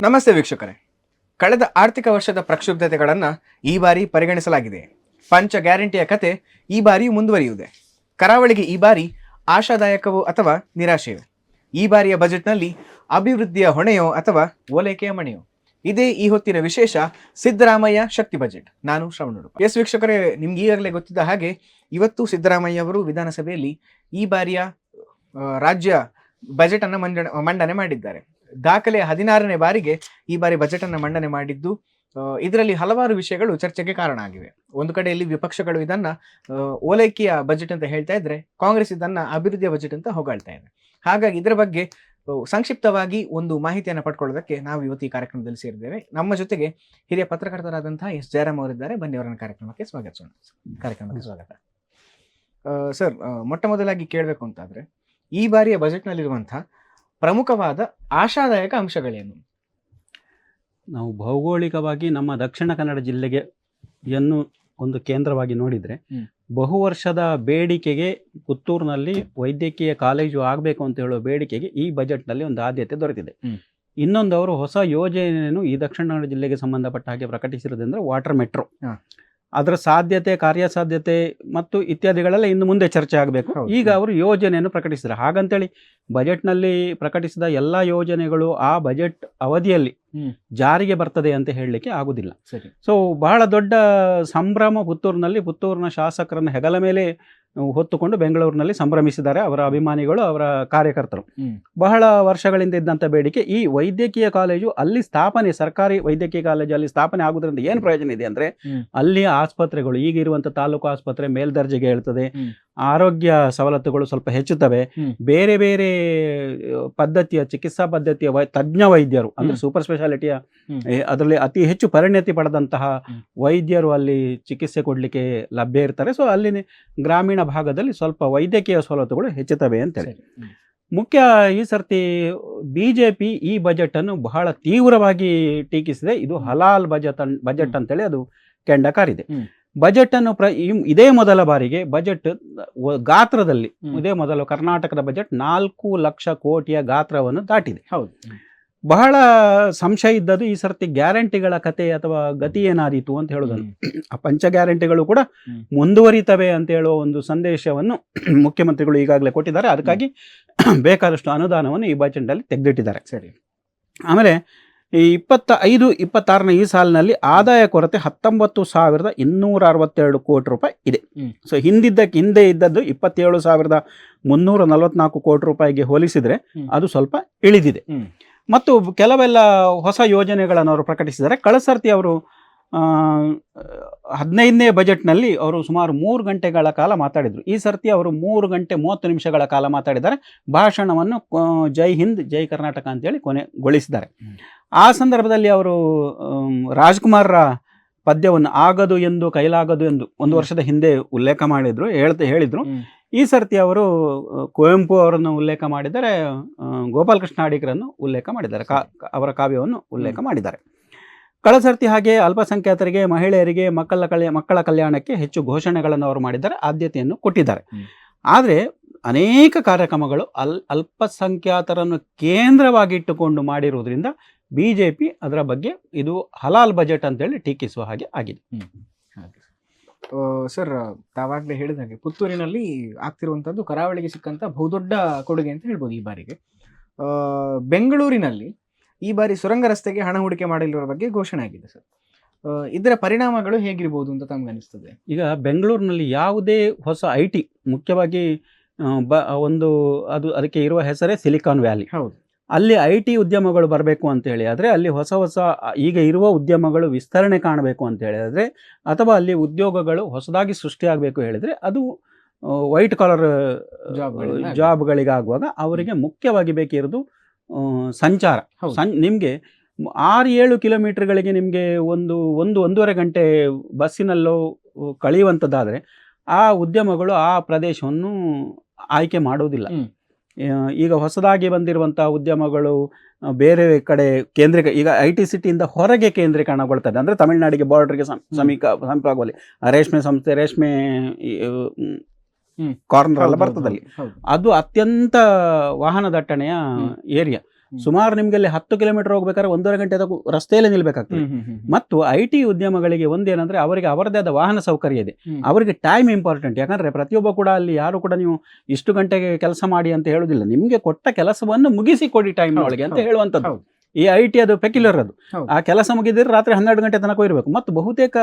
ನಮಸ್ತೆ ವೀಕ್ಷಕರೇ, ಕಳೆದ ಆರ್ಥಿಕ ವರ್ಷದ ಪ್ರಕ್ಷುಬ್ಧತೆಗಳನ್ನು ಈ ಬಾರಿ ಪರಿಗಣಿಸಲಾಗಿದೆ. ಪಂಚ ಗ್ಯಾರಂಟಿಯ ಕತೆ ಈ ಬಾರಿ ಮುಂದುವರಿಯುವುದೇ. ಕರಾವಳಿಗೆ ಈ ಬಾರಿ ಆಶಾದಾಯಕವೋ ಅಥವಾ ನಿರಾಶೆಯೋ? ಈ ಬಾರಿಯ ಬಜೆಟ್ನಲ್ಲಿ ಅಭಿವೃದ್ಧಿಯ ಹೊಣೆಯೋ ಅಥವಾ ಓಲೈಕೆಯ ಮಣೆಯೋ? ಇದೇ ಈ ಹೊತ್ತಿನ ವಿಶೇಷ ಸಿದ್ದರಾಮಯ್ಯ ಶಕ್ತಿ ಬಜೆಟ್. ನಾನು ಶ್ರವಣ್. ಎಸ್ ವೀಕ್ಷಕರೇ, ನಿಮ್ಗೆ ಈಗಾಗಲೇ ಗೊತ್ತಿದ್ದ ಹಾಗೆ ಇವತ್ತು ಸಿದ್ದರಾಮಯ್ಯ ಅವರು ವಿಧಾನಸಭೆಯಲ್ಲಿ ಈ ಬಾರಿಯ ರಾಜ್ಯ ಬಜೆಟ್ ಅನ್ನು ಮಂಡನೆ ಮಾಡಿದ್ದಾರೆ. ದಾಖಲೆ 16ನೇ ಬಾರಿಗೆ ಈ ಬಾರಿ ಬಜೆಟ್ ಅನ್ನು ಮಂಡನೆ ಮಾಡಿದ್ದು, ಇದರಲ್ಲಿ ಹಲವಾರು ವಿಷಯಗಳು ಚರ್ಚೆಗೆ ಕಾರಣ ಆಗಿವೆ. ಒಂದು ಕಡೆಯಲ್ಲಿ ವಿಪಕ್ಷಗಳು ಇದನ್ನ ಓಲೈಕೆಯ ಬಜೆಟ್ ಅಂತ ಹೇಳ್ತಾ ಇದ್ರೆ, ಕಾಂಗ್ರೆಸ್ ಇದನ್ನ ಅಭಿವೃದ್ಧಿಯ ಬಜೆಟ್ ಅಂತ ಹೊಗಳ್ತಾ ಇದೆ. ಹಾಗಾಗಿ ಇದರ ಬಗ್ಗೆ ಸಂಕ್ಷಿಪ್ತವಾಗಿ ಒಂದು ಮಾಹಿತಿಯನ್ನು ಪಡ್ಕೊಳ್ಳೋದಕ್ಕೆ ನಾವು ಇವತ್ತು ಈ ಕಾರ್ಯಕ್ರಮದಲ್ಲಿ ಸೇರಿದ್ದೇವೆ. ನಮ್ಮ ಜೊತೆಗೆ ಹಿರಿಯ ಪತ್ರಕರ್ತರಾದಂತಹ ಎಸ್ ಜಯರಾಮ್ ಅವರಿದ್ದಾರೆ. ಬನ್ನಿ ಅವರನ್ನ ಕಾರ್ಯಕ್ರಮಕ್ಕೆ ಸ್ವಾಗತಿಸೋಣ. ಸ್ವಾಗತ ಸರ್. ಮೊಟ್ಟ ಮೊದಲಾಗಿ ಕೇಳಬೇಕು ಅಂತಾದ್ರೆ, ಈ ಬಾರಿಯ ಬಜೆಟ್ನಲ್ಲಿರುವಂತಹ ಪ್ರಮುಖವಾದ ಆಶಾದಾಯಕ ಅಂಶಗಳೇನು? ನಾವು ಭೌಗೋಳಿಕವಾಗಿ ನಮ್ಮ ದಕ್ಷಿಣ ಕನ್ನಡ ಜಿಲ್ಲೆಗೆ ಒಂದು ಕೇಂದ್ರವಾಗಿ ನೋಡಿದರೆ, ಬಹುವರ್ಷದ ಬೇಡಿಕೆಗೆ ಪುತ್ತೂರಿನಲ್ಲಿ ವೈದ್ಯಕೀಯ ಕಾಲೇಜು ಆಗಬೇಕು ಅಂತ ಹೇಳುವ ಬೇಡಿಕೆಗೆ ಈ ಬಜೆಟ್ನಲ್ಲಿ ಒಂದು ಆದ್ಯತೆ ದೊರೆತಿದೆ. ಇನ್ನೊಂದು, ಅವರು ಹೊಸ ಯೋಜನೆಯನ್ನು ಈ ದಕ್ಷಿಣ ಕನ್ನಡ ಜಿಲ್ಲೆಗೆ ಸಂಬಂಧಪಟ್ಟ ಹಾಗೆ ಪ್ರಕಟಿಸಿರೋದಂದ್ರೆ ವಾಟರ್ ಮೆಟ್ರೋ. ಅದರ ಸಾಧ್ಯತೆ, ಕಾರ್ಯಸಾಧ್ಯತೆ ಮತ್ತು ಇತ್ಯಾದಿಗಳೆಲ್ಲ ಇನ್ನು ಮುಂದೆ ಚರ್ಚೆ ಆಗಬೇಕು. ಈಗ ಅವರು ಯೋಜನೆಯನ್ನು ಪ್ರಕಟಿಸಿದ್ದಾರೆ. ಹಾಗಂತೇಳಿ ಬಜೆಟ್ನಲ್ಲಿ ಪ್ರಕಟಿಸಿದ ಎಲ್ಲ ಯೋಜನೆಗಳು ಆ ಬಜೆಟ್ ಅವಧಿಯಲ್ಲಿ ಜಾರಿಗೆ ಬರ್ತದೆ ಅಂತ ಹೇಳಲಿಕ್ಕೆ ಆಗುದಿಲ್ಲ. ಸೊ ಬಹಳ ದೊಡ್ಡ ಸಂಭ್ರಮ ಪುತ್ತೂರಿನ ಶಾಸಕರನ್ನು ಹೆಗಲ ಮೇಲೆ ಹೊತ್ತುಕೊಂಡು ಬೆಂಗಳೂರಿನಲ್ಲಿ ಸಂಭ್ರಮಿಸಿದ್ದಾರೆ ಅವರ ಅಭಿಮಾನಿಗಳು, ಅವರ ಕಾರ್ಯಕರ್ತರು. ಬಹಳ ವರ್ಷಗಳಿಂದ ಇದ್ದಂಥ ಬೇಡಿಕೆ ಈ ವೈದ್ಯಕೀಯ ಕಾಲೇಜು ಅಲ್ಲಿ ಸ್ಥಾಪನೆ, ಸರ್ಕಾರಿ ವೈದ್ಯಕೀಯ ಕಾಲೇಜು ಅಲ್ಲಿ ಸ್ಥಾಪನೆ ಆಗುವುದರಿಂದ ಏನು ಪ್ರಯೋಜನ ಇದೆ ಅಂದ್ರೆ, ಅಲ್ಲಿ ಆಸ್ಪತ್ರೆಗಳು ಈಗ ಇರುವಂಥ ತಾಲೂಕು ಆಸ್ಪತ್ರೆ ಮೇಲ್ದರ್ಜೆಗೆ ಹೇಳ್ತದೆ, ಆರೋಗ್ಯ ಸವಲತ್ತುಗಳು ಸ್ವಲ್ಪ ಹೆಚ್ಚುತ್ತವೆ, ಬೇರೆ ಬೇರೆ ಪದ್ಧತಿಯ ಚಿಕಿತ್ಸಾ ಪದ್ಧತಿಯ ತಜ್ಞ ವೈದ್ಯರು ಅಂದ್ರೆ ಸೂಪರ್ ಸ್ಪೆಷಾಲಿಟಿಯ ಅದರಲ್ಲಿ ಅತಿ ಹೆಚ್ಚು ಪರಿಣತಿ ಪಡೆದಂತಹ ವೈದ್ಯರು ಅಲ್ಲಿ ಚಿಕಿತ್ಸೆ ಕೊಡ್ಲಿಕ್ಕೆ ಲಭ್ಯ ಇರ್ತಾರೆ. ಸೊ ಅಲ್ಲಿ ಗ್ರಾಮೀಣ ಭಾಗದಲ್ಲಿ ಸ್ವಲ್ಪ ವೈದ್ಯಕೀಯ ಸವಲತ್ತುಗಳು ಹೆಚ್ಚುತ್ತವೆ ಅಂತೇಳಿ. ಮುಖ್ಯ ಈ ಸರ್ತಿ ಬಿಜೆಪಿ ಈ ಬಜೆಟ್ ಅನ್ನು ಬಹಳ ತೀವ್ರವಾಗಿ ಟೀಕಿಸಿದೆ. ಇದು ಹಲಾಲ್ ಬಜೆಟ್ ಅಂತೇಳಿ ಅದು ಕೆಂಡ ಕಾರಿದೆ. ಬಜೆಟ್ ಅನ್ನು ಇದೇ ಮೊದಲ ಬಾರಿಗೆ ಬಜೆಟ್ ಗಾತ್ರದಲ್ಲಿ ಇದೇ ಮೊದಲು ಕರ್ನಾಟಕದ ಬಜೆಟ್ 4 ಲಕ್ಷ ಕೋಟಿಯ ಗಾತ್ರವನ್ನು ದಾಟಿದೆ. ಹೌದು, ಬಹಳ ಸಂಶಯ ಇದ್ದದ್ದು ಈ ಸರ್ತಿ ಗ್ಯಾರಂಟಿಗಳ ಕತೆ ಅಥವಾ ಗತಿ ಏನಾದೀತು ಅಂತ ಹೇಳೋದನ್ನು. ಆ ಪಂಚ ಗ್ಯಾರಂಟಿಗಳು ಕೂಡ ಮುಂದುವರಿತವೆ ಅಂತ ಹೇಳುವ ಒಂದು ಸಂದೇಶವನ್ನು ಮುಖ್ಯಮಂತ್ರಿಗಳು ಈಗಾಗಲೇ ಕೊಟ್ಟಿದ್ದಾರೆ. ಅದಕ್ಕಾಗಿ ಬೇಕಾದಷ್ಟು ಅನುದಾನವನ್ನು ಈ ಬಜೆಟ್ನಲ್ಲಿ ತೆಗೆದಿಟ್ಟಿದ್ದಾರೆ. ಸರಿ. ಆಮೇಲೆ ಈ 25-26ನೇ ಈ ಸಾಲಿನಲ್ಲಿ ಆದಾಯ ಕೊರತೆ 19,262 ಕೋಟಿ ರೂಪಾಯಿ ಇದೆ. ಸೊ ಹಿಂದೆ ಇದ್ದದ್ದು 27,344 ಕೋಟಿ ರೂಪಾಯಿಗೆ ಹೋಲಿಸಿದ್ರೆ ಅದು ಸ್ವಲ್ಪ ಇಳಿದಿದೆ. ಮತ್ತು ಕೆಲವೆಲ್ಲ ಹೊಸ ಯೋಜನೆಗಳನ್ನು ಅವರು ಪ್ರಕಟಿಸಿದ್ದಾರೆ. ಕಳೆಸರ್ತಿ ಅವರು 15ನೇ ಬಜೆಟ್ನಲ್ಲಿ ಅವರು ಸುಮಾರು 3 ಗಂಟೆಗಳ ಕಾಲ ಮಾತಾಡಿದರು. ಈ ಸರ್ತಿ ಅವರು 3 ಗಂಟೆ 30 ನಿಮಿಷಗಳ ಕಾಲ ಮಾತಾಡಿದ್ದಾರೆ. ಭಾಷಣವನ್ನು ಜೈ ಹಿಂದ್ ಜೈ ಕರ್ನಾಟಕ ಅಂತೇಳಿ ಕೊನೆಗೊಳಿಸಿದ್ದಾರೆ. ಆ ಸಂದರ್ಭದಲ್ಲಿ ಅವರು ರಾಜ್ಕುಮಾರ್ರ ಪದ್ಯವನ್ನು ಆಗದು ಎಂದು ಕೈಲಾಗದು ಎಂದು 1 ವರ್ಷದ ಹಿಂದೆ ಉಲ್ಲೇಖ ಹೇಳಿದ್ರು. ಈ ಸರ್ತಿ ಅವರು ಕುವೆಂಪು ಅವರನ್ನು ಉಲ್ಲೇಖ ಮಾಡಿದ್ದಾರೆ, ಗೋಪಾಲಕೃಷ್ಣ ಅಡಿಗರನ್ನು ಉಲ್ಲೇಖ ಮಾಡಿದ್ದಾರೆ, ಅವರ ಕಾವ್ಯವನ್ನು ಉಲ್ಲೇಖ ಮಾಡಿದ್ದಾರೆ. ಕಳೆಸರ್ತಿ ಹಾಗೆ ಅಲ್ಪಸಂಖ್ಯಾತರಿಗೆ, ಮಹಿಳೆಯರಿಗೆ, ಮಕ್ಕಳ ಕಲ್ಯಾಣಕ್ಕೆ ಹೆಚ್ಚು ಘೋಷಣೆಗಳನ್ನು ಅವರು ಮಾಡಿದ್ದಾರೆ, ಆದ್ಯತೆಯನ್ನು ಕೊಟ್ಟಿದ್ದಾರೆ. ಆದರೆ ಅನೇಕ ಕಾರ್ಯಕ್ರಮಗಳು ಅಲ್ಪಸಂಖ್ಯಾತರನ್ನು ಕೇಂದ್ರವಾಗಿಟ್ಟುಕೊಂಡು ಮಾಡಿರುವುದರಿಂದ ಬಿಜೆಪಿ ಅದರ ಬಗ್ಗೆ ಇದು ಹಲಾಲ್ ಬಜೆಟ್ ಅಂತೇಳಿ ಟೀಕಿಸುವ ಹಾಗೆ ಆಗಿದೆ. ಸರ್, ತಾವಾಗಲೇ ಹೇಳಿದ ಹಾಗೆ ಪುತ್ತೂರಿನಲ್ಲಿ ಆಗ್ತಿರುವಂಥದ್ದು ಕರಾವಳಿಗೆ ಸಿಕ್ಕಂಥ ಬಹುದೊಡ್ಡ ಕೊಡುಗೆ ಅಂತ ಹೇಳ್ಬೋದು ಈ ಬಾರಿಗೆ. ಬೆಂಗಳೂರಿನಲ್ಲಿ ಈ ಬಾರಿ ಸುರಂಗ ರಸ್ತೆಗೆ ಹಣ ಹೂಡಿಕೆ ಮಾಡಲಿರುವ ಬಗ್ಗೆ ಘೋಷಣೆ ಆಗಿದೆ. ಸರ್, ಇದರ ಪರಿಣಾಮಗಳು ಹೇಗಿರ್ಬೋದು ಅಂತ ತಮಗನಿಸ್ತದೆ? ಈಗ ಬೆಂಗಳೂರಿನಲ್ಲಿ ಯಾವುದೇ ಹೊಸ IT, ಮುಖ್ಯವಾಗಿ ಅದಕ್ಕೆ ಇರುವ ಹೆಸರೇ ಸಿಲಿಕಾನ್ ವ್ಯಾಲಿ. ಹೌದು, ಅಲ್ಲಿ IT ಉದ್ಯಮಗಳು ಬರಬೇಕು ಅಂತ ಹೇಳಿ ಆದರೆ, ಅಲ್ಲಿ ಹೊಸ ಈಗ ಇರುವ ಉದ್ಯಮಗಳು ವಿಸ್ತರಣೆ ಕಾಣಬೇಕು ಅಂತ ಹೇಳಿದರೆ, ಅಥವಾ ಅಲ್ಲಿ ಉದ್ಯೋಗಗಳು ಹೊಸದಾಗಿ ಸೃಷ್ಟಿಯಾಗಬೇಕು ಹೇಳಿದರೆ, ಅದು ವೈಟ್ ಕಾಲರ್ ಜಾಬ್ಗಳಿಗಾಗುವಾಗ ಅವರಿಗೆ ಮುಖ್ಯವಾಗಿ ಬೇಕಿರೋದು ಸಂಚಾರ. ನಿಮಗೆ 6-7 ಕಿಲೋಮೀಟರ್ಗಳಿಗೆ ನಿಮಗೆ ಒಂದೂವರೆ ಗಂಟೆ ಬಸ್ಸಿನಲ್ಲೋ ಕಳೆಯುವಂಥದ್ದಾದರೆ ಆ ಉದ್ಯಮಗಳು ಆ ಪ್ರದೇಶವನ್ನು ಆಯ್ಕೆ ಮಾಡುವುದಿಲ್ಲ. ಈಗ ಹೊಸದಾಗಿ ಬಂದಿರುವಂಥ ಉದ್ಯಮಗಳು ಬೇರೆ ಕಡೆ ಈಗ IT ಸಿಟಿಯಿಂದ ಹೊರಗೆ ಕೇಂದ್ರೀಕರಣಗೊಳ್ತದೆ. ಅಂದರೆ ತಮಿಳುನಾಡಿಗೆ ಬಾರ್ಡರ್ಗೆ ಸಮೀಪವಾಗುವಲ್ಲಿ ರೇಷ್ಮೆ ಸಂಸ್ಥೆ, ರೇಷ್ಮೆ ಕಾರ್ನರ್ ಎಲ್ಲ ಬರ್ತದಲ್ಲಿ, ಅದು ಅತ್ಯಂತ ವಾಹನ ದಟ್ಟಣೆಯ ಏರಿಯಾ. ಸುಮಾರು ನಿಮ್ಗೆ ಅಲ್ಲಿ 10 ಕಿಲೋಮೀಟರ್ ಹೋಗ್ಬೇಕಾದ್ರೆ 1.5 ಗಂಟೆ ರಸ್ತೆಯಲ್ಲೇ ನಿಲ್ಬೇಕಾಗ್ತದೆ. ಮತ್ತು IT ಉದ್ಯಮಗಳಿಗೆ ಒಂದೇನಂದ್ರೆ ಅವರಿಗೆ ಅವರದೇ ಆದ ವಾಹನ ಸೌಕರ್ಯ ಇದೆ. ಅವರಿಗೆ ಟೈಮ್ ಇಂಪಾರ್ಟೆಂಟ್. ಯಾಕಂದ್ರೆ ಪ್ರತಿಯೊಬ್ಬ ಕೂಡ ಅಲ್ಲಿ ಯಾರು ಕೂಡ ನೀವು ಇಷ್ಟು ಗಂಟೆಗೆ ಕೆಲಸ ಮಾಡಿ ಅಂತ ಹೇಳುದಿಲ್ಲ, ನಿಮ್ಗೆ ಕೊಟ್ಟ ಕೆಲಸವನ್ನು ಮುಗಿಸಿ ಕೊಡಿ ಟೈಮ್ ಒಳಗೆ ಅಂತ ಹೇಳುವಂಥದ್ದು. ಈ IT ಅದು ಪೆಕ್ಯುಲರ್, ಅದು ಆ ಕೆಲಸ ಮುಗಿದ್ರೆ ರಾತ್ರಿ 12 ಗಂಟೆ ತನಕ ಇರಬೇಕು. ಮತ್ತು ಬಹುತೇಕ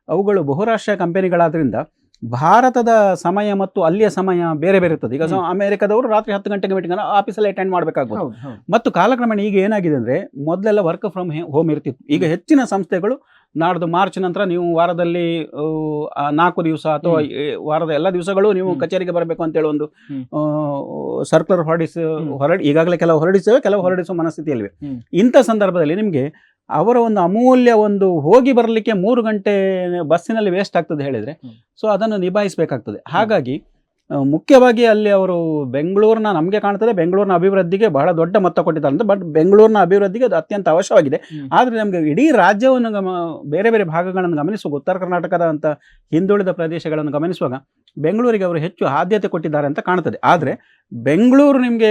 ಅವುಗಳು ಬಹುರಾಷ್ಟ್ರೀಯ ಕಂಪನಿಗಳಾದ್ರಿಂದ ಭಾರತದ ಸಮಯ ಮತ್ತು ಅಲ್ಲಿಯ ಸಮಯ ಬೇರೆ ಬೇರೆ ಇರ್ತದೆ. ಈಗ ಅಮೆರಿಕದವರು ರಾತ್ರಿ 10 ಗಂಟೆಗೆ ಮೀಟಿಂಗ್ ಆಫೀಸಲ್ಲಿ ಅಟೆಂಡ್ ಮಾಡಬೇಕಾಗ್ಬೋದು. ಮತ್ತು ಕಾಲಕ್ರಮೇಣ ಈಗ ಏನಾಗಿದೆ ಅಂದ್ರೆ, ಮೊದಲೆಲ್ಲ ವರ್ಕ್ ಫ್ರಮ್ ಹೋಮ್ ಇರ್ತಿತ್ತು. ಈಗ ಹೆಚ್ಚಿನ ಸಂಸ್ಥೆಗಳು ನಾಡ್ದು ಮಾರ್ಚ್ ನಂತರ ನೀವು ವಾರದಲ್ಲಿ 4 ದಿವಸ ಅಥವಾ ವಾರದ ಎಲ್ಲ ದಿವಸಗಳು ನೀವು ಕಚೇರಿಗೆ ಬರಬೇಕು ಅಂತೇಳಿ ಒಂದು ಸರ್ಕ್ಯುಲರ್ ಈಗಾಗಲೇ ಕೆಲವು ಹೊರಡಿಸಿವೆ, ಕೆಲವು ಹೊರಡಿಸುವ ಮನಸ್ಥಿತಿಯಲ್ಲಿವೆ. ಇಂಥ ಸಂದರ್ಭದಲ್ಲಿ ನಿಮಗೆ ಅವರ ಒಂದು ಅಮೂಲ್ಯ ಒಂದು ಹೋಗಿ ಬರಲಿಕ್ಕೆ 3 ಗಂಟೆ ಬಸ್ಸಿನಲ್ಲಿ ವೇಸ್ಟ್ ಆಗ್ತದೆ ಹೇಳಿದ್ರೆ, ಸೊ ಅದನ್ನು ನಿಭಾಯಿಸಬೇಕಾಗ್ತದೆ. ಹಾಗಾಗಿ ಮುಖ್ಯವಾಗಿ ಅಲ್ಲಿ ಅವರು ಬೆಂಗಳೂರಿನ, ನಮಗೆ ಕಾಣ್ತದೆ ಬೆಂಗಳೂರಿನ ಅಭಿವೃದ್ಧಿಗೆ ಬಹಳ ದೊಡ್ಡ ಮೊತ್ತ ಕೊಟ್ಟಿದ್ದಾರೆ ಅಂತ. ಬಟ್ ಬೆಂಗಳೂರಿನ ಅಭಿವೃದ್ಧಿಗೆ ಅದು ಅತ್ಯಂತ ಅವಶ್ಯವಾಗಿದೆ. ಆದರೆ ನಮಗೆ ಇಡೀ ರಾಜ್ಯವನ್ನು ಬೇರೆ ಬೇರೆ ಭಾಗಗಳನ್ನು ಗಮನಿಸುವಾಗ, ಉತ್ತರ ಕರ್ನಾಟಕದ ಅಂತ ಹಿಂದುಳಿದ ಪ್ರದೇಶಗಳನ್ನು ಗಮನಿಸುವಾಗ ಬೆಂಗಳೂರಿಗೆ ಅವರು ಹೆಚ್ಚು ಆದ್ಯತೆ ಕೊಟ್ಟಿದ್ದಾರೆ ಅಂತ ಕಾಣ್ತದೆ. ಆದರೆ ಬೆಂಗಳೂರು ನಿಮಗೆ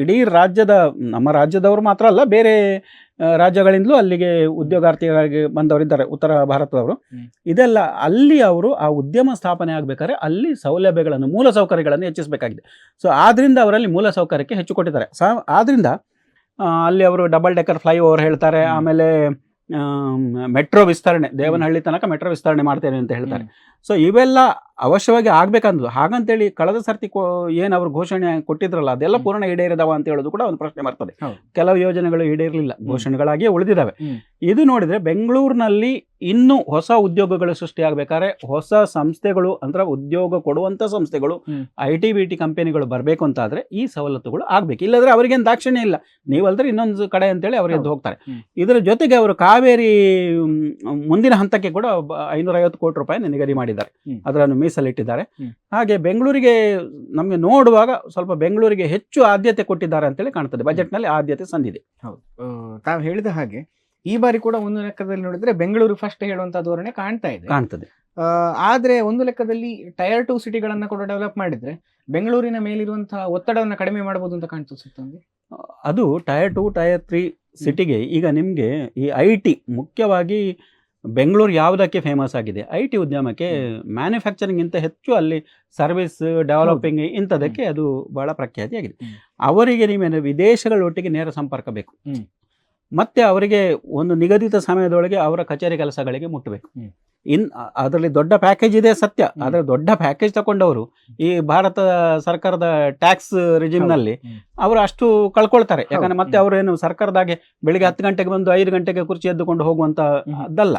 ಇಡೀ ರಾಜ್ಯದ, ನಮ್ಮ ರಾಜ್ಯದವರು ಮಾತ್ರ ಅಲ್ಲ, ಬೇರೆ ರಾಜ್ಯಗಳಿಂದಲೂ ಅಲ್ಲಿಗೆ ಉದ್ಯೋಗಾರ್ಥಿಗಳಾಗಿ ಬಂದವರಿದ್ದಾರೆ, ಉತ್ತರ ಭಾರತದವರು. ಇದೆಲ್ಲ ಅಲ್ಲಿ ಅವರು ಆ ಉದ್ಯಮ ಸ್ಥಾಪನೆ ಆಗಬೇಕಾದ್ರೆ ಅಲ್ಲಿ ಸೌಲಭ್ಯಗಳನ್ನು, ಮೂಲ ಸೌಕರ್ಯಗಳನ್ನು ಹೆಚ್ಚಿಸಬೇಕಾಗಿದೆ. ಸೊ ಆದ್ರಿಂದ ಅವರಲ್ಲಿ ಮೂಲ ಸೌಕರ್ಯಕ್ಕೆ ಹೆಚ್ಚು ಕೊಟ್ಟಿದ್ದಾರೆ. ಆದ್ರಿಂದ ಅಲ್ಲಿ ಅವರು ಡಬಲ್ ಡೆಕ್ಕರ್ ಫ್ಲೈಓವರ್ ಹೇಳ್ತಾರೆ, ಆಮೇಲೆ ಮೆಟ್ರೋ ವಿಸ್ತರಣೆ, ದೇವನಹಳ್ಳಿ ತನಕ ಮೆಟ್ರೋ ವಿಸ್ತರಣೆ ಮಾಡ್ತೇನೆ ಅಂತ ಹೇಳ್ತಾರೆ. ಸೊ ಇವೆಲ್ಲ ಅವಶ್ಯವಾಗಿ ಆಗ್ಬೇಕಂದ್ರು. ಹಾಗಂತೇಳಿ ಕಳೆದ ಸರ್ತಿ ಏನು ಅವರು ಘೋಷಣೆ ಕೊಟ್ಟಿದ್ರಲ್ಲ ಅದೆಲ್ಲ ಪೂರ್ಣ ಈಡೇರಿದವ ಅಂತ ಹೇಳೋದು ಕೂಡ ಒಂದು ಪ್ರಶ್ನೆ ಬರ್ತದೆ. ಕೆಲವು ಯೋಜನೆಗಳು ಈಡೇರಲಿಲ್ಲ, ಘೋಷಣೆಗಳಾಗಿಯೇ ಉಳಿದಿದ್ದಾವೆ. ಇದು ನೋಡಿದ್ರೆ ಬೆಂಗಳೂರಿನಲ್ಲಿ ಇನ್ನೂ ಹೊಸ ಉದ್ಯೋಗಗಳು ಸೃಷ್ಟಿಯಾಗಬೇಕಾದ್ರೆ ಹೊಸ ಸಂಸ್ಥೆಗಳು, ಅಂದ್ರೆ ಉದ್ಯೋಗ ಕೊಡುವಂತ ಸಂಸ್ಥೆಗಳು, IT BT ಕಂಪನಿಗಳು ಬರಬೇಕು ಅಂತಾದ್ರೆ ಈ ಸವಲತ್ತುಗಳು ಆಗ್ಬೇಕು. ಇಲ್ಲಾಂದ್ರೆ ಅವರಿಗೇನು ದಾಕ್ಷಿಣ್ಯ ಇಲ್ಲ, ನೀವಲ್ದ್ರೆ ಇನ್ನೊಂದು ಕಡೆ ಅಂತೇಳಿ ಅವರು ಎದ್ದು ಹೋಗ್ತಾರೆ. ಇದರ ಜೊತೆಗೆ ಅವರು ಕಾವೇರಿ ಮುಂದಿನ ಹಂತಕ್ಕೆ ಕೂಡ 550 ಕೋಟಿ ರೂಪಾಯಿ ನಿಗದಿ ಮಾಡಿದ್ದಾರೆ, ಅದನ್ನು ಮೀಸಲಿಟ್ಟಿದ್ದಾರೆ. ಹಾಗೆ ಬೆಂಗಳೂರಿಗೆ ನಮಗೆ ನೋಡುವಾಗ ಸ್ವಲ್ಪ ಬೆಂಗಳೂರಿಗೆ ಹೆಚ್ಚು ಆದ್ಯತೆ ಕೊಟ್ಟಿದ್ದಾರೆ ಅಂತೇಳಿ ಕಾಣ್ತದೆ. ಬಜೆಟ್ನಲ್ಲಿ ಆದ್ಯತೆ ಸಂದಿದೆ. ಹೌದು, ತಾವು ಹೇಳಿದ ಹಾಗೆ ಈ ಬಾರಿ ಕೂಡ ಒಂದು ಲೆಕ್ಕದಲ್ಲಿ ನೋಡಿದ್ರೆ ಬೆಂಗಳೂರು ಫಸ್ಟ್ ಹೇಳುವಂತ ಧೋರಣೆ ಕಾಣ್ತದೆ. ಆದ್ರೆ ಒಂದು ಲೆಕ್ಕದಲ್ಲಿ ಟೈರ್ 2 ಸಿಟಿಗಳನ್ನ ಕೂಡ ಡೆವಲಪ್ ಮಾಡಿದ್ರೆ ಬೆಂಗಳೂರಿನ ಮೇಲಿರುವಂತಹ ಒತ್ತಡವನ್ನು ಕಡಿಮೆ ಮಾಡಬಹುದು ಅಂತ ಕಾಣಿಸುತ್ತೆ. ಅದು ಟೈರ್ 2 ಟೈರ್ 3 ಸಿಟಿಗೆ ಈಗ ನಿಮ್ಗೆ ಈ IT ಮುಖ್ಯವಾಗಿ ಬೆಂಗಳೂರು ಯಾವುದಕ್ಕೆ ಫೇಮಸ್ ಆಗಿದೆ, IT ಉದ್ಯಮಕ್ಕೆ, ಮ್ಯಾನುಫ್ಯಾಕ್ಚರಿಂಗ್ ಇಂತ ಹೆಚ್ಚು ಅಲ್ಲಿ ಸರ್ವಿಸ್ ಡೆವಲಪಿಂಗ್ ಇಂಥದಕ್ಕೆ ಅದು ಬಹಳ ಪ್ರಖ್ಯಾತಿಯಾಗಿದೆ. ಅವರಿಗೆ ನೀವೇನು ವಿದೇಶಗಳೊಟ್ಟಿಗೆ ನೇರ ಸಂಪರ್ಕ ಬೇಕು, ಮತ್ತೆ ಅವರಿಗೆ ಒಂದು ನಿಗದಿತ ಸಮಯದೊಳಗೆ ಅವರ ಕಚೇರಿ ಕೆಲಸಗಳಿಗೆ ಮುಟ್ಟಬೇಕು. ಅದರಲ್ಲಿ ದೊಡ್ಡ ಪ್ಯಾಕೇಜ್ ಇದೆ ಸತ್ಯ, ಆದರೆ ದೊಡ್ಡ ಪ್ಯಾಕೇಜ್ ತಗೊಂಡವರು ಈ ಭಾರತ ಸರ್ಕಾರದ ಟ್ಯಾಕ್ಸ್ ರಿಜಿಮ್ನಲ್ಲಿ ಅವರು ಅಷ್ಟು ಕಳ್ಕೊಳ್ತಾರೆ. ಯಾಕಂದ್ರೆ ಮತ್ತೆ ಅವರೇನು ಸರ್ಕಾರದಾಗೆ ಬೆಳಿಗ್ಗೆ 10 ಗಂಟೆಗೆ ಬಂದು 5 ಗಂಟೆಗೆ ಕುರ್ಚಿ ಎದ್ದುಕೊಂಡು ಹೋಗುವಂತ ಅದಲ್ಲ,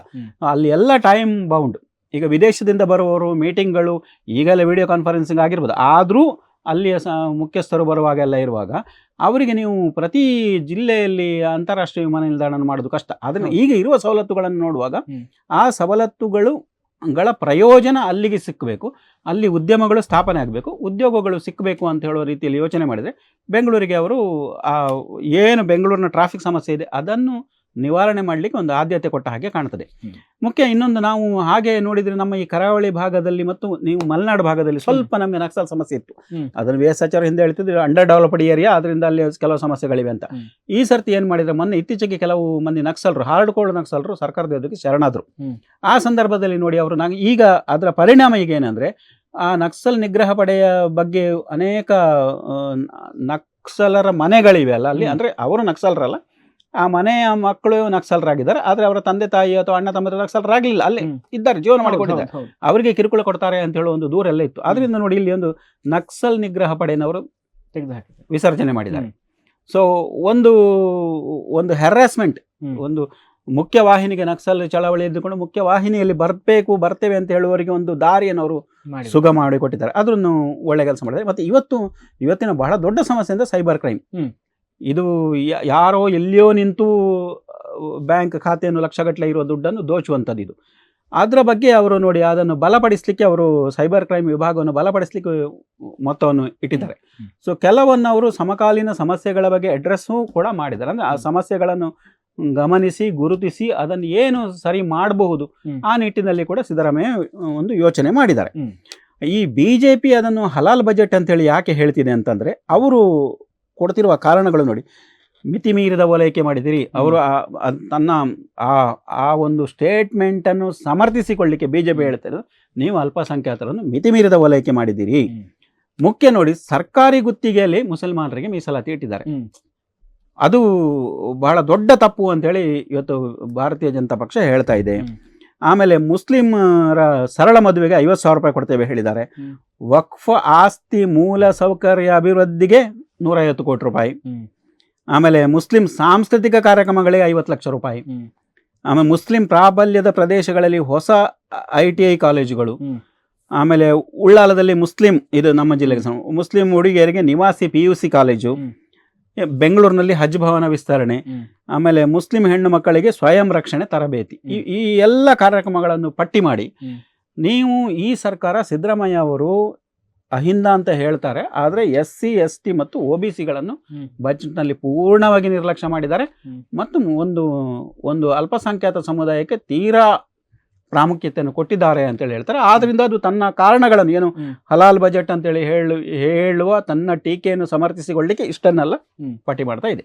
ಅಲ್ಲಿ ಎಲ್ಲ ಟೈಮ್ ಬೌಂಡ್. ಈಗ ವಿದೇಶದಿಂದ ಬರುವವರು ಮೀಟಿಂಗ್ಗಳು, ಈಗಲೇ ವಿಡಿಯೋ ಕಾನ್ಫರೆನ್ಸಿಂಗ್ ಆಗಿರ್ಬೋದು, ಆದರೂ ಅಲ್ಲಿಯ ಮುಖ್ಯಸ್ಥರು ಬರುವಾಗೆಲ್ಲ ಇರುವಾಗ ಅವರಿಗೆ ನೀವು ಪ್ರತಿ ಜಿಲ್ಲೆಯಲ್ಲಿ ಅಂತಾರಾಷ್ಟ್ರೀಯ ವಿಮಾನ ನಿಲ್ದಾಣ ಮಾಡೋದು ಕಷ್ಟ. ಅದನ್ನು ಈಗ ಇರುವ ಸವಲತ್ತುಗಳನ್ನು ನೋಡುವಾಗ ಆ ಸವಲತ್ತುಗಳ ಪ್ರಯೋಜನ ಅಲ್ಲಿಗೆ ಸಿಕ್ಕಬೇಕು, ಅಲ್ಲಿ ಉದ್ಯಮಗಳು ಸ್ಥಾಪನೆ ಆಗಬೇಕು, ಉದ್ಯೋಗಗಳು ಸಿಕ್ಕಬೇಕು ಅಂತ ಹೇಳೋ ರೀತಿಯಲ್ಲಿ ಯೋಚನೆ ಮಾಡಿದರೆ ಬೆಂಗಳೂರಿಗೆ ಅವರು ಏನು ಬೆಂಗಳೂರಿನ ಟ್ರಾಫಿಕ್ ಸಮಸ್ಯೆ ಇದೆ ಅದನ್ನು ನಿವಾರಣೆ ಮಾಡಲಿಕ್ಕೆ ಒಂದು ಆದ್ಯತೆ ಕೊಟ್ಟ ಹಾಗೆ ಕಾಣ್ತದೆ. ಮುಖ್ಯ ಇನ್ನೊಂದು, ನಾವು ಹಾಗೆ ನೋಡಿದ್ರೆ ನಮ್ಮ ಈ ಕರಾವಳಿ ಭಾಗದಲ್ಲಿ ಮತ್ತು ನೀವು ಮಲೆನಾಡು ಭಾಗದಲ್ಲಿ ಸ್ವಲ್ಪ ನಮಗೆ ನಕ್ಸಲ್ ಸಮಸ್ಯೆ ಇತ್ತು. ಅದನ್ನು VS ಹಿಂದೆ ಹೇಳ್ತಿದ್ರು ಅಂಡರ್ ಡೆವಲಪ್ಡ್ ಏರಿಯಾ, ಅದರಿಂದ ಅಲ್ಲಿ ಕೆಲವು ಸಮಸ್ಯೆಗಳಿವೆ ಅಂತ. ಈ ಸರ್ತಿ ಏನ್ ಮಾಡಿದ್ರೆ, ಮೊನ್ನೆ ಇತ್ತೀಚೆಗೆ ಕೆಲವು ಮಂದಿ ನಕ್ಸಲರು, ಹಾರ್ಡ್ ಕೋಡ್ ನಕ್ಸಲರು ಸರ್ಕಾರದ ಎದುರಿಗೆ ಶರಣಾದ್ರು. ಆ ಸಂದರ್ಭದಲ್ಲಿ ನೋಡಿ ಅವರು ಈಗ ಅದರ ಪರಿಣಾಮ ಈಗ ಏನಂದ್ರೆ, ಆ ನಕ್ಸಲ್ ನಿಗ್ರಹ ಪಡೆಯ ಬಗ್ಗೆ ಅನೇಕ ನಕ್ಸಲರ ಮನೆಗಳಿವೆ ಅಲ್ಲ ಅಲ್ಲಿ, ಅಂದ್ರೆ ಅವರು ನಕ್ಸಲರಲ್ಲ, ಆ ಮನೆಯ ಮಕ್ಕಳು ನಕ್ಸಲರಾಗಿದ್ದಾರೆ, ಆದ್ರೆ ಅವರ ತಂದೆ ತಾಯಿ ಅಥವಾ ಅಣ್ಣ ತಮ್ಮ ನಕ್ಸಲರಾಗಲಿಲ್ಲ, ಅಲ್ಲಿ ಇದ್ದಾರೆ, ಜೀವನ ಮಾಡಿಕೊಟ್ಟಿದ್ದಾರೆ. ಅವರಿಗೆ ಕಿರುಕುಳ ಕೊಡ್ತಾರೆ ಅಂತ ಹೇಳೋ ಒಂದು ದೂರ ಎಲ್ಲ ಇತ್ತು. ಆದ್ರಿಂದ ನೋಡಿ ಇಲ್ಲಿ ಒಂದು ನಕ್ಸಲ್ ನಿಗ್ರಹ ಪಡೆಯನ್ನವರು ವಿಸರ್ಜನೆ ಮಾಡಿದ್ದಾರೆ. ಸೊ ಒಂದು ಹೆರಾಸ್ಮೆಂಟ್, ಒಂದು ಮುಖ್ಯ ವಾಹಿನಿಗೆ ನಕ್ಸಲ್ ಚಳವಳಿ ಇದ್ದುಕೊಂಡು ಮುಖ್ಯ ವಾಹಿನಿಯಲ್ಲಿ ಬರ್ತೇವೆ ಅಂತ ಹೇಳುವವರಿಗೆ ಒಂದು ದಾರಿಯನ್ನು ಅವರು ಸುಗ ಮಾಡಿಕೊಟ್ಟಿದ್ದಾರೆ. ಅದನ್ನು ಒಳ್ಳೆ ಕೆಲಸ ಮಾಡಿದ್ದಾರೆ. ಮತ್ತೆ ಇವತ್ತಿನ ಬಹಳ ದೊಡ್ಡ ಸಮಸ್ಯೆ ಅಂದ್ರೆ ಸೈಬರ್ ಕ್ರೈಮ್. ಇದು ಯಾರೋ ಎಲ್ಲಿಯೋ ನಿಂತು ಬ್ಯಾಂಕ್ ಖಾತೆಯನ್ನು ಲಕ್ಷಗಟ್ಟಲೆ ಇರುವ ದುಡ್ಡನ್ನು ದೋಚುವಂಥದ್ದು. ಇದು ಅದರ ಬಗ್ಗೆ ಅವರು ನೋಡಿ ಅದನ್ನು ಬಲಪಡಿಸಲಿಕ್ಕೆ ಅವರು ಸೈಬರ್ ಕ್ರೈಮ್ ವಿಭಾಗವನ್ನು ಬಲಪಡಿಸಲಿಕ್ಕೆ ಮೊತ್ತವನ್ನು ಇಟ್ಟಿದ್ದಾರೆ. ಸೊ ಕೆಲವನ್ನು ಅವರು ಸಮಕಾಲೀನ ಸಮಸ್ಯೆಗಳ ಬಗ್ಗೆ ಅಡ್ರೆಸ್ಸು ಕೂಡ ಮಾಡಿದ್ದಾರೆ. ಅಂದರೆ ಆ ಸಮಸ್ಯೆಗಳನ್ನು ಗಮನಿಸಿ ಗುರುತಿಸಿ ಅದನ್ನು ಏನು ಸರಿ ಮಾಡಬಹುದು ಆ ನಿಟ್ಟಿನಲ್ಲಿ ಕೂಡ ಸಿದ್ದರಾಮಯ್ಯ ಒಂದು ಯೋಚನೆ ಮಾಡಿದ್ದಾರೆ. ಈ BJP ಅದನ್ನು ಹಲಾಲ್ ಬಜೆಟ್ ಅಂತೇಳಿ ಯಾಕೆ ಹೇಳ್ತಿದೆ ಅಂತಂದರೆ, ಅವರು ಕೊಡ್ತಿರುವ ಕಾರಣಗಳು ನೋಡಿ. ಮಿತಿ ಮೀರಿದ ಓಲೈಕೆ ಮಾಡಿದಿರಿ. ಅವರು ತನ್ನ ಆ ಒಂದು ಸ್ಟೇಟ್ಮೆಂಟನ್ನು ಸಮರ್ಥಿಸಿಕೊಳ್ಳಿಕ್ಕೆ ಬಿಜೆಪಿ ಹೇಳ್ತಾರೆ, ನೀವು ಅಲ್ಪಸಂಖ್ಯಾತರನ್ನು ಮಿತಿ ಮೀರಿದ ಓಲೈಕೆ ಮಾಡಿದ್ದೀರಿ. ಮುಖ್ಯ ನೋಡಿ, ಸರ್ಕಾರಿ ಗುತ್ತಿಗೆಯಲ್ಲಿ ಮುಸಲ್ಮಾನರಿಗೆ ಮೀಸಲಾತಿ ಇಟ್ಟಿದ್ದಾರೆ. ಅದು ಬಹಳ ದೊಡ್ಡ ತಪ್ಪು ಅಂತೇಳಿ ಇವತ್ತು ಭಾರತೀಯ ಜನತಾ ಪಕ್ಷ ಹೇಳ್ತಾ ಇದೆ. ಆಮೇಲೆ ಮುಸ್ಲಿಮರ ಸರಳ ಮದುವೆಗೆ 50,000 ರೂಪಾಯಿ ಕೊಡ್ತೇವೆ ಹೇಳಿದ್ದಾರೆ. ವಕ್ಫ್ ಆಸ್ತಿ ಮೂಲ ಸೌಕರ್ಯ ಅಭಿವೃದ್ಧಿಗೆ 150 ಕೋಟಿ ರೂಪಾಯಿ. ಆಮೇಲೆ ಮುಸ್ಲಿಂ ಸಾಂಸ್ಕೃತಿಕ ಕಾರ್ಯಕ್ರಮಗಳಿಗೆ 50 ಲಕ್ಷ ರೂಪಾಯಿ. ಆಮೇಲೆ ಮುಸ್ಲಿಂ ಪ್ರಾಬಲ್ಯದ ಪ್ರದೇಶಗಳಲ್ಲಿ ಹೊಸ ITI ಕಾಲೇಜುಗಳು. ಆಮೇಲೆ ಉಳ್ಳಾಲದಲ್ಲಿ ಮುಸ್ಲಿಂ, ಇದು ನಮ್ಮ ಜಿಲ್ಲೆಗೆ ಮುಸ್ಲಿಂ ಹುಡುಗಿಯರಿಗೆ ನಿವಾಸಿ PUC ಕಾಲೇಜು. ಬೆಂಗಳೂರಿನಲ್ಲಿ ಹಜ್ ಭವನ ವಿಸ್ತರಣೆ. ಆಮೇಲೆ ಮುಸ್ಲಿಂ ಹೆಣ್ಣು ಮಕ್ಕಳಿಗೆ ಸ್ವಯಂ ರಕ್ಷಣೆ ತರಬೇತಿ. ಈ ಎಲ್ಲ ಕಾರ್ಯಕ್ರಮಗಳನ್ನು ಪಟ್ಟಿ ಮಾಡಿ, ನೀವು ಈ ಸರ್ಕಾರ ಸಿದ್ದರಾಮಯ್ಯ ಅವರು ಅಹಿಂದ ಅಂತ ಹೇಳ್ತಾರೆ, ಆದರೆ SC ST ಮತ್ತು OBCಗಳನ್ನು ಬಜೆಟ್ನಲ್ಲಿ ಪೂರ್ಣವಾಗಿ ನಿರ್ಲಕ್ಷ್ಯ ಮಾಡಿದ್ದಾರೆ. ಮತ್ತು ಒಂದು ಅಲ್ಪಸಂಖ್ಯಾತ ಸಮುದಾಯಕ್ಕೆ ತೀರಾ ಪ್ರಾಮುಖ್ಯತೆಯನ್ನು ಕೊಟ್ಟಿದ್ದಾರೆ ಅಂತೇಳಿ ಹೇಳ್ತಾರೆ. ಆದ್ರಿಂದ ಅದು ತನ್ನ ಕಾರಣಗಳನ್ನು, ಏನು ಹಲಾಲ್ ಬಜೆಟ್ ಅಂತೇಳಿ ಹೇಳುವ ತನ್ನ ಟೀಕೆಯನ್ನು ಸಮರ್ಥಿಸಿಕೊಳ್ಳಿಕ್ಕೆ ಇಷ್ಟನ್ನೆಲ್ಲ ಪಟ್ಟಿ ಮಾಡ್ತಾ ಇದೆ.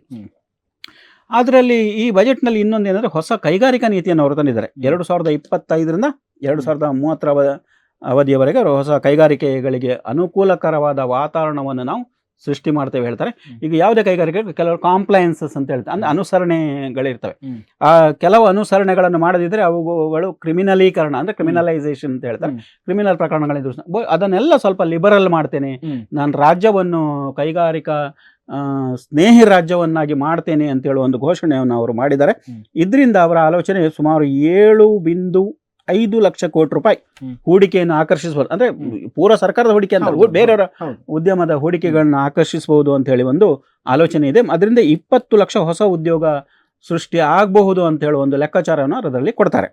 ಅದರಲ್ಲಿ ಈ ಬಜೆಟ್ನಲ್ಲಿ ಇನ್ನೊಂದೇನೆಂದರೆ, ಹೊಸ ಕೈಗಾರಿಕಾ ನೀತಿಯನ್ನು ಅವರು ತಂದಿದ್ದಾರೆ. 2025ರಿಂದ 2030 ಅವಧಿಯವರೆಗೆ ಅವರು ಹೊಸ ಕೈಗಾರಿಕೆಗಳಿಗೆ ಅನುಕೂಲಕರವಾದ ವಾತಾವರಣವನ್ನು ನಾವು ಸೃಷ್ಟಿ ಮಾಡ್ತೇವೆ ಹೇಳ್ತಾರೆ. ಈಗ ಯಾವುದೇ ಕೈಗಾರಿಕೆ ಕೆಲವರು ಕಾಂಪ್ಲೈನ್ಸಸ್ ಅಂತ ಹೇಳ್ತಾರೆ, ಅಂದರೆ ಅನುಸರಣೆಗಳಿರ್ತವೆ. ಆ ಕೆಲವು ಅನುಸರಣೆಗಳನ್ನು ಮಾಡದಿದ್ದರೆ ಅವುಗಳು ಕ್ರಿಮಿನಲೀಕರಣ, ಅಂದರೆ ಕ್ರಿಮಿನಲೈಸೇಷನ್ ಅಂತ ಹೇಳ್ತಾರೆ, ಕ್ರಿಮಿನಲ್ ಪ್ರಕರಣಗಳಿದ್ದು ಅದನ್ನೆಲ್ಲ ಸ್ವಲ್ಪ ಲಿಬರಲ್ ಮಾಡ್ತೇನೆ, ನಾನು ರಾಜ್ಯವನ್ನು ಕೈಗಾರಿಕಾ ಸ್ನೇಹಿ ರಾಜ್ಯವನ್ನಾಗಿ ಮಾಡ್ತೇನೆ ಅಂತೇಳುವ ಒಂದು ಘೋಷಣೆಯನ್ನು ಅವರು ಮಾಡಿದ್ದಾರೆ. ಇದರಿಂದ ಅವರ ಆಲೋಚನೆ ಸುಮಾರು 7.5 ಲಕ್ಷ ಕೋಟಿ ರೂಪಾಯಿ ಹೂಡಿಕೆಯನ್ನು ಆಕರ್ಷಿಸಬಹುದು. ಅಂದ್ರೆ ಪೂರ ಸರ್ಕಾರದ ಹೂಡಿಕೆ ಅಂತ ಬೇರೆಯವರ ಉದ್ಯಮದ ಹೂಡಿಕೆಗಳನ್ನ ಆಕರ್ಷಿಸಬಹುದು ಅಂತ ಹೇಳಿ ಒಂದು ಆಲೋಚನೆ ಇದೆ. ಅದರಿಂದ 20 ಲಕ್ಷ ಹೊಸ ಉದ್ಯೋಗ ಸೃಷ್ಟಿ ಆಗಬಹುದು ಅಂತ ಹೇಳುವ ಒಂದು ಲೆಕ್ಕಾಚಾರವನ್ನು ಅದರಲ್ಲಿ ಕೊಡ್ತಾರೆ.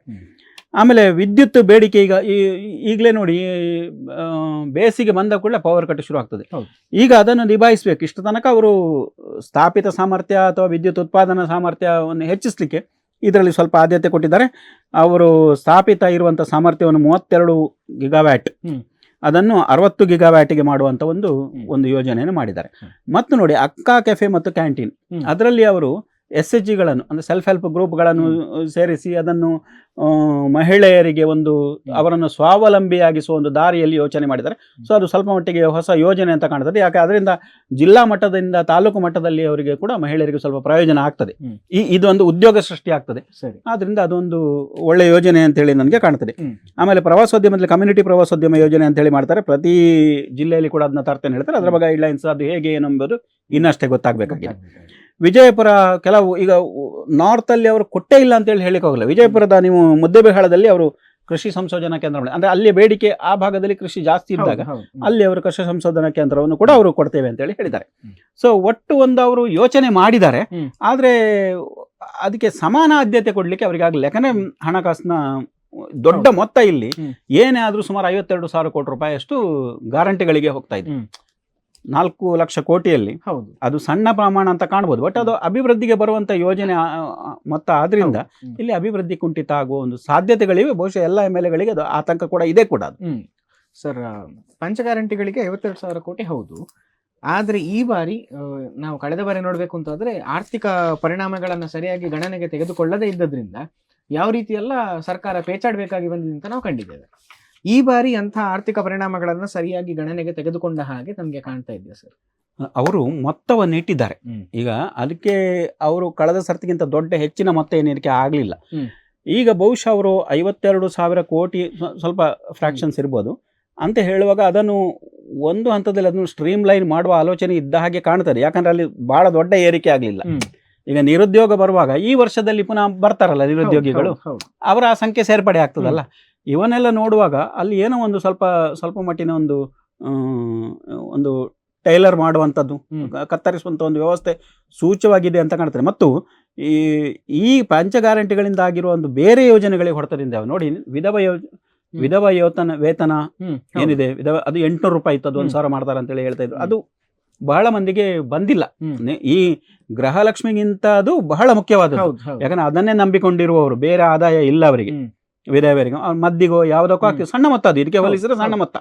ಆಮೇಲೆ ವಿದ್ಯುತ್ ಬೇಡಿಕೆ ಈಗಲೇ ನೋಡಿ, ಬೇಸಿಗೆ ಬಂದ ಕೂಡಲೇ ಪವರ್ ಕಟ್ ಶುರು ಆಗ್ತದೆ. ಈಗ ಅದನ್ನು ನಿಭಾಯಿಸಬೇಕು. ಇಷ್ಟು ತನಕ ಅವರು ಸ್ಥಾಪಿತ ಸಾಮರ್ಥ್ಯ ಅಥವಾ ವಿದ್ಯುತ್ ಉತ್ಪಾದನಾ ಸಾಮರ್ಥ್ಯವನ್ನು ಹೆಚ್ಚಿಸಲಿಕ್ಕೆ ಇದರಲ್ಲಿ ಸ್ವಲ್ಪ ಆದ್ಯತೆ ಕೊಟ್ಟಿದ್ದಾರೆ. ಅವರು ಸ್ಥಾಪಿತ ಇರುವಂಥ ಸಾಮರ್ಥ್ಯವನ್ನು 32 ಗಿಗಾವ್ಯಾಟ್ ಅದನ್ನು 60 ಗಿಗಾವ್ಯಾಟಿಗೆ ಮಾಡುವಂಥ ಒಂದು ಯೋಜನೆಯನ್ನು ಮಾಡಿದ್ದಾರೆ. ಮತ್ತು ನೋಡಿ, ಅಕ್ಕಾ ಕೆಫೆ ಮತ್ತು ಕ್ಯಾಂಟೀನ್ ಅದರಲ್ಲಿ ಅವರು SHGಗಳನ್ನು, ಅಂದರೆ ಸೆಲ್ಫ್ ಹೆಲ್ಪ್ ಗ್ರೂಪ್ಗಳನ್ನು ಸೇರಿಸಿ ಅದನ್ನು ಮಹಿಳೆಯರಿಗೆ ಅವರನ್ನು ಸ್ವಾವಲಂಬಿಯಾಗಿಸುವ ಒಂದು ದಾರಿಯಲ್ಲಿ ಯೋಚನೆ ಮಾಡಿದ್ದಾರೆ. ಸೊ ಅದು ಸ್ವಲ್ಪ ಮಟ್ಟಿಗೆ ಹೊಸ ಯೋಜನೆ ಅಂತ ಕಾಣ್ತದೆ. ಯಾಕೆ ಅದರಿಂದ ಜಿಲ್ಲಾ ಮಟ್ಟದಿಂದ ತಾಲೂಕು ಮಟ್ಟದಲ್ಲಿ ಅವರಿಗೆ ಕೂಡ ಮಹಿಳೆಯರಿಗೆ ಸ್ವಲ್ಪ ಪ್ರಯೋಜನ ಆಗ್ತದೆ. ಇದೊಂದು ಉದ್ಯೋಗ ಸೃಷ್ಟಿ ಆಗ್ತದೆ. ಆದ್ರಿಂದ ಅದೊಂದು ಒಳ್ಳೆ ಯೋಜನೆ ಅಂತ ಹೇಳಿ ನನಗೆ ಕಾಣ್ತದೆ. ಆಮೇಲೆ ಪ್ರವಾಸೋದ್ಯಮದಲ್ಲಿ ಕಮ್ಯುನಿಟಿ ಪ್ರವಾಸೋದ್ಯಮ ಯೋಜನೆ ಅಂತ ಹೇಳಿ ಮಾಡ್ತಾರೆ. ಪ್ರತಿ ಜಿಲ್ಲೆಯಲ್ಲಿ ಕೂಡ ಅದನ್ನ ತರ್ತೇನೆ ಹೇಳ್ತಾರೆ. ಅದರ ಬಗ್ಗೆ ಗೈಡ್ಲೈನ್ಸ್ ಅದು ಹೇಗೆ ಏನಂಬುದು ಇನ್ನಷ್ಟೇ ಗೊತ್ತಾಗಬೇಕಾಗಿದೆ. ವಿಜಯಪುರ ಕೆಲವು ಈಗ ನಾರ್ತ್ ಅಲ್ಲಿ ಅವರು ಕೊಟ್ಟೇ ಇಲ್ಲ ಅಂತ ಹೇಳಿಕ್ಕೆ ಹೋಗಲ್ಲ. ವಿಜಯಪುರದ ನೀವು ಮುದ್ದೇಬಿಹಾಳದಲ್ಲಿ ಅವರು ಕೃಷಿ ಸಂಶೋಧನಾ ಕೇಂದ್ರ, ಅಂದ್ರೆ ಅಲ್ಲಿ ಬೇಡಿಕೆ ಆ ಭಾಗದಲ್ಲಿ ಕೃಷಿ ಜಾಸ್ತಿ ಇದ್ದಾಗ ಅಲ್ಲಿ ಅವರು ಕೃಷಿ ಸಂಶೋಧನಾ ಕೇಂದ್ರವನ್ನು ಕೂಡ ಅವರು ಕೊಡ್ತೇವೆ ಅಂತ ಹೇಳಿ ಹೇಳಿದ್ದಾರೆ. ಸೊ ಒಟ್ಟು ಅವರು ಯೋಚನೆ ಮಾಡಿದ್ದಾರೆ. ಆದ್ರೆ ಅದಕ್ಕೆ ಸಮಾನ ಆದ್ಯತೆ ಕೊಡ್ಲಿಕ್ಕೆ ಅವರಿಗೆ ಆಗಲಿಲ್ಲ. ಯಾಕಂದ್ರೆ ಹಣಕಾಸಿನ ದೊಡ್ಡ ಮೊತ್ತ ಇಲ್ಲಿ ಏನೇ ಆದ್ರೂ ಸುಮಾರು 52,000 ಕೋಟಿ ರೂಪಾಯಿ ಅಷ್ಟು ಗ್ಯಾರಂಟಿಗಳಿಗೆ ಹೋಗ್ತಾ ಇದೆ. 4 ಲಕ್ಷ ಕೋಟಿಯಲ್ಲಿ ಅದು ಸಣ್ಣ ಪ್ರಮಾಣ ಅಂತ ಕಾಣ್ಬೋದು, ಬಟ್ ಅದು ಅಭಿವೃದ್ಧಿಗೆ ಬರುವಂತ ಯೋಜನೆ ಮೊತ್ತ ಆದ್ರಿಂದ ಇಲ್ಲಿ ಅಭಿವೃದ್ಧಿ ಕುಂಠಿತ ಆಗುವ ಒಂದು ಸಾಧ್ಯತೆಗಳಿವೆ. ಬಹುಶಃ ಎಲ್ಲ MLAಗಳಿಗೆ ಅದು ಆತಂಕ ಕೂಡ ಇದೆ ಕೂಡ. ಸರ್, ಪಂಚ ಗ್ಯಾರಂಟಿಗಳಿಗೆ 52,000 ಕೋಟಿ ಹೌದು. ಆದ್ರೆ ಈ ಬಾರಿ ನಾವು ಕಳೆದ ಬಾರಿ ನೋಡ್ಬೇಕು ಅಂತಂದ್ರೆ ಆರ್ಥಿಕ ಪರಿಣಾಮಗಳನ್ನ ಸರಿಯಾಗಿ ಗಣನೆಗೆ ತೆಗೆದುಕೊಳ್ಳದೇ ಇದ್ದದ್ರಿಂದ ಯಾವ ರೀತಿ ಎಲ್ಲ ಸರ್ಕಾರ ಪೇಚಾಡಬೇಕಾಗಿ ಬಂದಿದೆ ಅಂತ ನಾವು ಕಂಡಿದ್ದೇವೆ. ಈ ಬಾರಿ ಅಂತಹ ಆರ್ಥಿಕ ಪರಿಣಾಮಗಳನ್ನ ಸರಿಯಾಗಿ ಗಣನೆಗೆ ತೆಗೆದುಕೊಂಡ ಹಾಗೆ ನಮ್ಗೆ ಕಾಣ್ತಾ ಇದೆಯಾ ಸರ್? ಅವರು ಮೊತ್ತವನ್ನು ಇಟ್ಟಿದ್ದಾರೆ. ಈಗ ಅದಕ್ಕೆ ಅವರು ಕಳೆದ ಸರ್ತಿಗಿಂತ ದೊಡ್ಡ ಹೆಚ್ಚಿನ ಮೊತ್ತ ಏನಿರಿಕೆ ಆಗ್ಲಿಲ್ಲ. ಈಗ ಬಹುಶಃ ಅವರು 52,000 ಕೋಟಿ ಸ್ವಲ್ಪ ಫ್ರಾಕ್ಷನ್ಸ್ ಇರ್ಬೋದು ಅಂತ ಹೇಳುವಾಗ ಅದನ್ನು ಒಂದು ಹಂತದಲ್ಲಿ ಅದನ್ನು ಸ್ಟ್ರೀಮ್ ಲೈನ್ ಮಾಡುವ ಆಲೋಚನೆ ಇದ್ದ ಹಾಗೆ ಕಾಣ್ತದೆ. ಯಾಕಂದ್ರೆ ಅಲ್ಲಿ ಬಹಳ ದೊಡ್ಡ ಏರಿಕೆ ಆಗ್ಲಿಲ್ಲ. ಈಗ ನಿರುದ್ಯೋಗ ಬರುವಾಗ ಈ ವರ್ಷದಲ್ಲಿ ಪುನಃ ಬರ್ತಾರಲ್ಲ ನಿರುದ್ಯೋಗಿಗಳು, ಅವರ ಆ ಸಂಖ್ಯೆ ಸೇರ್ಪಡೆ ಆಗ್ತದಲ್ಲ. ಇವನ್ನೆಲ್ಲ ನೋಡುವಾಗ ಅಲ್ಲಿ ಏನೋ ಒಂದು ಸ್ವಲ್ಪ ಮಟ್ಟಿನ ಒಂದು ಟೈಲರ್ ಮಾಡುವಂಥದ್ದು, ಕತ್ತರಿಸುವಂಥ ಒಂದು ವ್ಯವಸ್ಥೆ ಸೂಚ್ಯವಾಗಿದೆ ಅಂತ ಕಾಣ್ತಾರೆ. ಮತ್ತು ಈ ಪಂಚ ಗ್ಯಾರಂಟಿಗಳಿಂದ ಆಗಿರುವ ಒಂದು ಬೇರೆ ಯೋಜನೆಗಳಿಗೆ ಹೊಡೆತದಿಂದ ನೋಡಿ, ವಿಧವಾ ವೇತನ ಏನಿದೆ, ಅದು 800 ರೂಪಾಯಿ ಇತ್ತು, ಅದು 1,000 ಮಾಡ್ತಾರೆ ಅಂತೇಳಿ ಹೇಳ್ತಾ ಇದ್ರು. ಅದು ಬಹಳ ಮಂದಿಗೆ ಬಂದಿಲ್ಲ. ಈ ಗೃಹಲಕ್ಷ್ಮಿಗಿಂತ ಅದು ಬಹಳ ಮುಖ್ಯವಾದದ್ದು. ಯಾಕಂದ್ರೆ ಅದನ್ನೇ ನಂಬಿಕೊಂಡಿರುವವರು, ಬೇರೆ ಆದಾಯ ಇಲ್ಲ ಅವರಿಗೆ. ವಿಧವೆಯರಿಗೆ ಮದ್ದಿಗೋ ಯಾವುದಕ್ಕೂ ಆಗ್ತದೆ, ಸಣ್ಣ ಮೊತ್ತ ಅದು, ಇದಕ್ಕೆ ಹೋಲಿಸಿದ್ರೆ ಸಣ್ಣ ಮೊತ್ತ.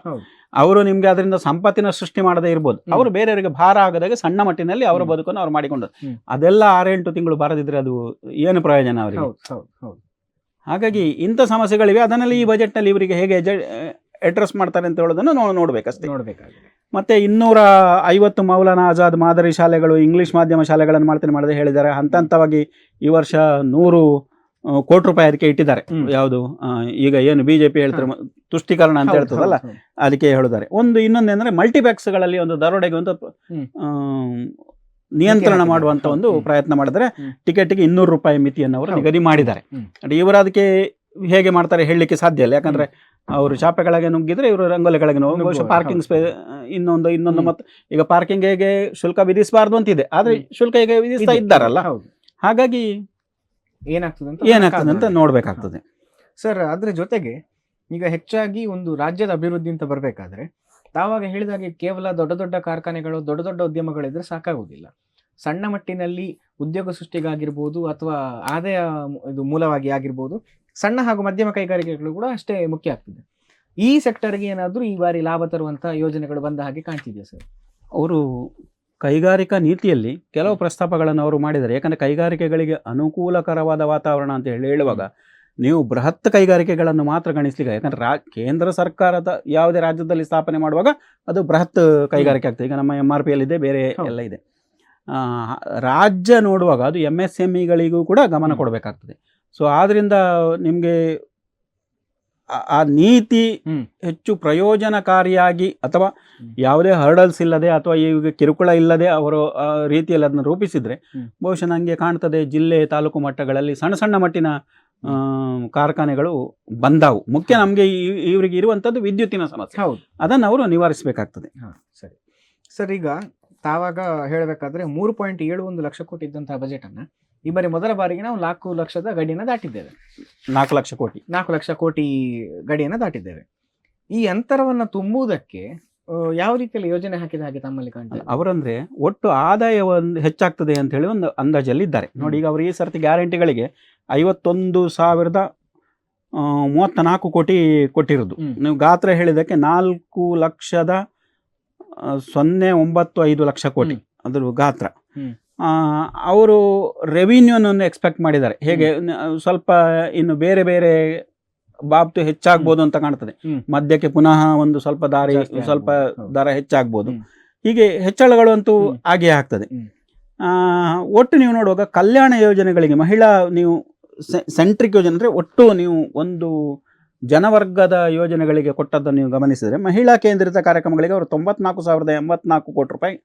ಅವರು ನಿಮ್ಗೆ ಅದರಿಂದ ಸಂಪತ್ತಿನ ಸೃಷ್ಟಿ ಮಾಡದೇ ಇರ್ಬೋದು, ಅವರು ಬೇರೆಯವರಿಗೆ ಭಾರ ಆಗದಾಗೆ ಸಣ್ಣ ಮಟ್ಟಿನಲ್ಲಿ ಅವರ ಬದುಕನ್ನು ಅವ್ರು ಮಾಡಿಕೊಂಡು, ಅದೆಲ್ಲ 6-8 ತಿಂಗಳು ಬರದಿದ್ರೆ ಅದು ಏನು ಪ್ರಯೋಜನ ಅವರಿಗೆ. ಹಾಗಾಗಿ ಇಂಥ ಸಮಸ್ಯೆಗಳಿವೆ, ಅದನ್ನೆಲ್ಲ ಈ ಬಜೆಟ್ನಲ್ಲಿ ಇವರಿಗೆ ಹೇಗೆ ಅಡ್ರೆಸ್ ಮಾಡ್ತಾರೆ ಅಂತ ಹೇಳೋದನ್ನು ನೋಡ್ಬೇಕಷ್ಟೇ. ಮತ್ತೆ 250 ಮೌಲಾನಾ ಆಜಾದ್ ಮಾದರಿ ಶಾಲೆಗಳು, ಇಂಗ್ಲಿಷ್ ಮಾಧ್ಯಮ ಶಾಲೆಗಳನ್ನು ಮಾಡದೆ ಹೇಳಿದ್ದಾರೆ. ಹಂತ ಹಂತವಾಗಿ ಈ ವರ್ಷ 100 ಕೋಟಿ ರೂಪಾಯಿ ಅದಕ್ಕೆ ಇಟ್ಟಿದ್ದಾರೆ. ಯಾವುದು ಈಗ ಏನು ಬಿಜೆಪಿ ಹೇಳ್ತಾರೆ ತುಷ್ಟೀಕರಣ ಅಂತ ಹೇಳ್ತದಲ್ಲ, ಅದಕ್ಕೆ ಹೇಳಿದ್ದಾರೆ. ಇನ್ನೊಂದೇಂದ್ರೆ ಮಲ್ಟಿಪ್ಲೆಕ್ಸ್ಗಳಲ್ಲಿ ಒಂದು ದರೋಡೆಗೆ ಒಂದು ನಿಯಂತ್ರಣ ಮಾಡುವಂತ ಒಂದು ಪ್ರಯತ್ನ ಮಾಡಿದ್ರೆ ಟಿಕೆಟ್ಗೆ 200 ರೂಪಾಯಿ ಮಿತಿಯನ್ನು ಅವರು ನಿಗದಿ ಮಾಡಿದ್ದಾರೆ. ಇವರು ಅದಕ್ಕೆ ಹೇಗೆ ಮಾಡ್ತಾರೆ ಹೇಳಲಿಕ್ಕೆ ಸಾಧ್ಯ ಇಲ್ಲ, ಯಾಕಂದ್ರೆ ಅವರು ಚಾಪೆ ಕೆಳಗೆ ನುಗ್ಗಿದ್ರೆ ಇವರು ರಂಗೋಲಿ ಕೆಳಗೆ ಬಹುಶಃ ಪಾರ್ಕಿಂಗ್ ಇನ್ನೊಂದು ಮತ್ತೆ ಈಗ ಪಾರ್ಕಿಂಗ್ ಹೇಗೆ ಶುಲ್ಕ ವಿಧಿಸಬಾರ್ದು ಅಂತಿದೆ, ಆದ್ರೆ ಶುಲ್ಕ ಹೇಗೆ ವಿಧಿಸ್ತಾ ಇದ್ದಾರಲ್ಲ, ಹಾಗಾಗಿ ಏನಾಗ್ತದೆ ಅಂತ ನೋಡ್ಬೇಕಾಗ್ತದೆ ಸರ್. ಅದ್ರ ಜೊತೆಗೆ ಈಗ ಹೆಚ್ಚಾಗಿ ಒಂದು ರಾಜ್ಯದ ಅಭಿವೃದ್ಧಿ ಅಂತ ಬರ್ಬೇಕಾದ್ರೆ ತಾವಾಗ ಹೇಳಿದಾಗೆ ಕೇವಲ ದೊಡ್ಡ ದೊಡ್ಡ ಕಾರ್ಖಾನೆಗಳು, ದೊಡ್ಡ ದೊಡ್ಡ ಉದ್ಯಮಗಳಿದ್ರೆ ಸಾಕಾಗುವುದಿಲ್ಲ. ಸಣ್ಣ ಮಟ್ಟಿನಲ್ಲಿ ಉದ್ಯೋಗ ಸೃಷ್ಟಿಗಾಗಿರ್ಬೋದು ಅಥವಾ ಆದಾಯ ಇದು ಮೂಲವಾಗಿ ಆಗಿರ್ಬೋದು, ಸಣ್ಣ ಹಾಗೂ ಮಧ್ಯಮ ಕೈಗಾರಿಕೆಗಳು ಕೂಡ ಅಷ್ಟೇ ಮುಖ್ಯ ಆಗ್ತದೆ. ಈ ಸೆಕ್ಟರ್ಗೆ ಏನಾದರೂ ಈ ಬಾರಿ ಲಾಭ ತರುವಂತಹ ಯೋಜನೆಗಳು ಬಂದ ಹಾಗೆ ಕಾಣ್ತಿದೆಯಾ ಸರ್? ಅವರು ಕೈಗಾರಿಕಾ ನೀತಿಯಲ್ಲಿ ಕೆಲವು ಪ್ರಸ್ತಾಪಗಳನ್ನು ಅವರು ಮಾಡಿದ್ದಾರೆ. ಯಾಕಂದರೆ ಕೈಗಾರಿಕೆಗಳಿಗೆ ಅನುಕೂಲಕರವಾದ ವಾತಾವರಣ ಅಂತ ಹೇಳುವಾಗ ನೀವು ಬೃಹತ್ ಕೈಗಾರಿಕೆಗಳನ್ನು ಮಾತ್ರ ಗಣಿಸ್ಲಿಕ್ಕೆ, ಯಾಕಂದರೆ ಕೇಂದ್ರ ಸರ್ಕಾರದ ಯಾವುದೇ ರಾಜ್ಯದಲ್ಲಿ ಸ್ಥಾಪನೆ ಮಾಡುವಾಗ ಅದು ಬೃಹತ್ ಕೈಗಾರಿಕೆ ಆಗ್ತದೆ. ಈಗ ನಮ್ಮ MRP ಇದೆ, ಬೇರೆ ಎಲ್ಲ ಇದೆ. ರಾಜ್ಯ ನೋಡುವಾಗ ಅದು MSMEಗಳಿಗೂ ಕೂಡ ಗಮನ ಕೊಡಬೇಕಾಗ್ತದೆ. ಸೊ ಆದ್ದರಿಂದ ನಿಮಗೆ ಆ ನೀತಿ ಹೆಚ್ಚು ಪ್ರಯೋಜನಕಾರಿಯಾಗಿ ಅಥವಾ ಯಾವುದೇ ಹರ್ಡಲ್ಸ್ ಇಲ್ಲದೆ ಅಥವಾ ಈಗ ಕಿರುಕುಳ ಇಲ್ಲದೆ ಅವರು ರೀತಿಯಲ್ಲಿ ಅದನ್ನು ರೂಪಿಸಿದ್ರೆ ಬಹುಶಃ ನನಗೆ ಕಾಣ್ತದೆ ಜಿಲ್ಲೆ ತಾಲೂಕು ಮಟ್ಟಗಳಲ್ಲಿ ಸಣ್ಣ ಸಣ್ಣ ಮಟ್ಟಿನ ಕಾರ್ಖಾನೆಗಳು ಬಂದಾವು. ಮುಖ್ಯ ನಮಗೆ ಇವರಿಗೆ ಇರುವಂಥದ್ದು ವಿದ್ಯುತ್ತಿನ ಸಮಸ್ಯೆ, ಅದನ್ನು ಅವರು ನಿವಾರಿಸಬೇಕಾಗ್ತದೆ. ಸರಿ ಸರ್, ಈಗ ತಾವಾಗ ಹೇಳಬೇಕಾದ್ರೆ 3.71 ಲಕ್ಷ ಕೋಟಿ ಇದ್ದಂತಹ ಬಜೆಟ್ ಅನ್ನ ಈ ಬಾರಿ ಮೊದಲ ಬಾರಿಗೆ ನಾವು 4 ಲಕ್ಷದ ಗಡಿಯನ್ನು ದಾಟಿದ್ದೇವೆ. 4 ಲಕ್ಷ ಕೋಟಿ ಗಡಿಯನ್ನು ದಾಟಿದ್ದೇವೆ. ಈ ಅಂತರವನ್ನು ತುಂಬುವುದಕ್ಕೆ ಯಾವ ರೀತಿಯಲ್ಲಿ ಯೋಜನೆ ಹಾಕಿದ ಹಾಗೆ ತಮ್ಮಲ್ಲಿ ಕಾಣ್ತದೆ? ಅವರಂದ್ರೆ ಒಟ್ಟು ಆದಾಯ ಹೆಚ್ಚಾಗ್ತದೆ ಅಂತ ಹೇಳಿ ಒಂದು ಅಂದಾಜಲ್ಲಿ ಇದ್ದಾರೆ ನೋಡಿ. ಈಗ ಅವರು ಈ ಸರ್ತಿ ಗ್ಯಾರಂಟಿಗಳಿಗೆ 51,034 ಕೋಟಿ ಕೊಟ್ಟಿರೋದು. ನೀವು ಗಾತ್ರ ಹೇಳಿದಕ್ಕೆ 4,095 ಲಕ್ಷ ಕೋಟಿ ಅದ್ರ ಗಾತ್ರ. ಅವರು ರೆವಿನ್ಯೂನನ್ನು ಎಕ್ಸ್ಪೆಕ್ಟ್ ಮಾಡಿದ್ದಾರೆ. ಹೇಗೆ ಸ್ವಲ್ಪ ಇನ್ನು ಬೇರೆ ಬೇರೆ ಬಾಬ್ತು ಹೆಚ್ಚಾಗ್ಬೋದು ಅಂತ ಕಾಣ್ತದೆ. ಮಧ್ಯಕ್ಕೆ ಪುನಃ ಒಂದು ಸ್ವಲ್ಪ ದರ ಹೆಚ್ಚಾಗ್ಬೋದು. ಹೀಗೆ ಹೆಚ್ಚಳಗಳು ಅಂತೂ ಆಗೇ ಆಗ್ತದೆ. ಒಟ್ಟು ನೀವು ನೋಡುವಾಗ ಕಲ್ಯಾಣ ಯೋಜನೆಗಳಿಗೆ ಮಹಿಳಾ ನೀವು ಸೆಂಟ್ರಿಕ್ ಯೋಜನೆ ಅಂದರೆ ಒಟ್ಟು ನೀವು ಒಂದು ಜನವರ್ಗದ ಯೋಜನೆಗಳಿಗೆ ಕೊಟ್ಟದ್ದನ್ನು ನೀವು ಗಮನಿಸಿದರೆ ಮಹಿಳಾ ಕೇಂದ್ರಿತ ಕಾರ್ಯಕ್ರಮಗಳಿಗೆ ಅವರು 94,084 ಕೋಟಿ ರೂಪಾಯಿ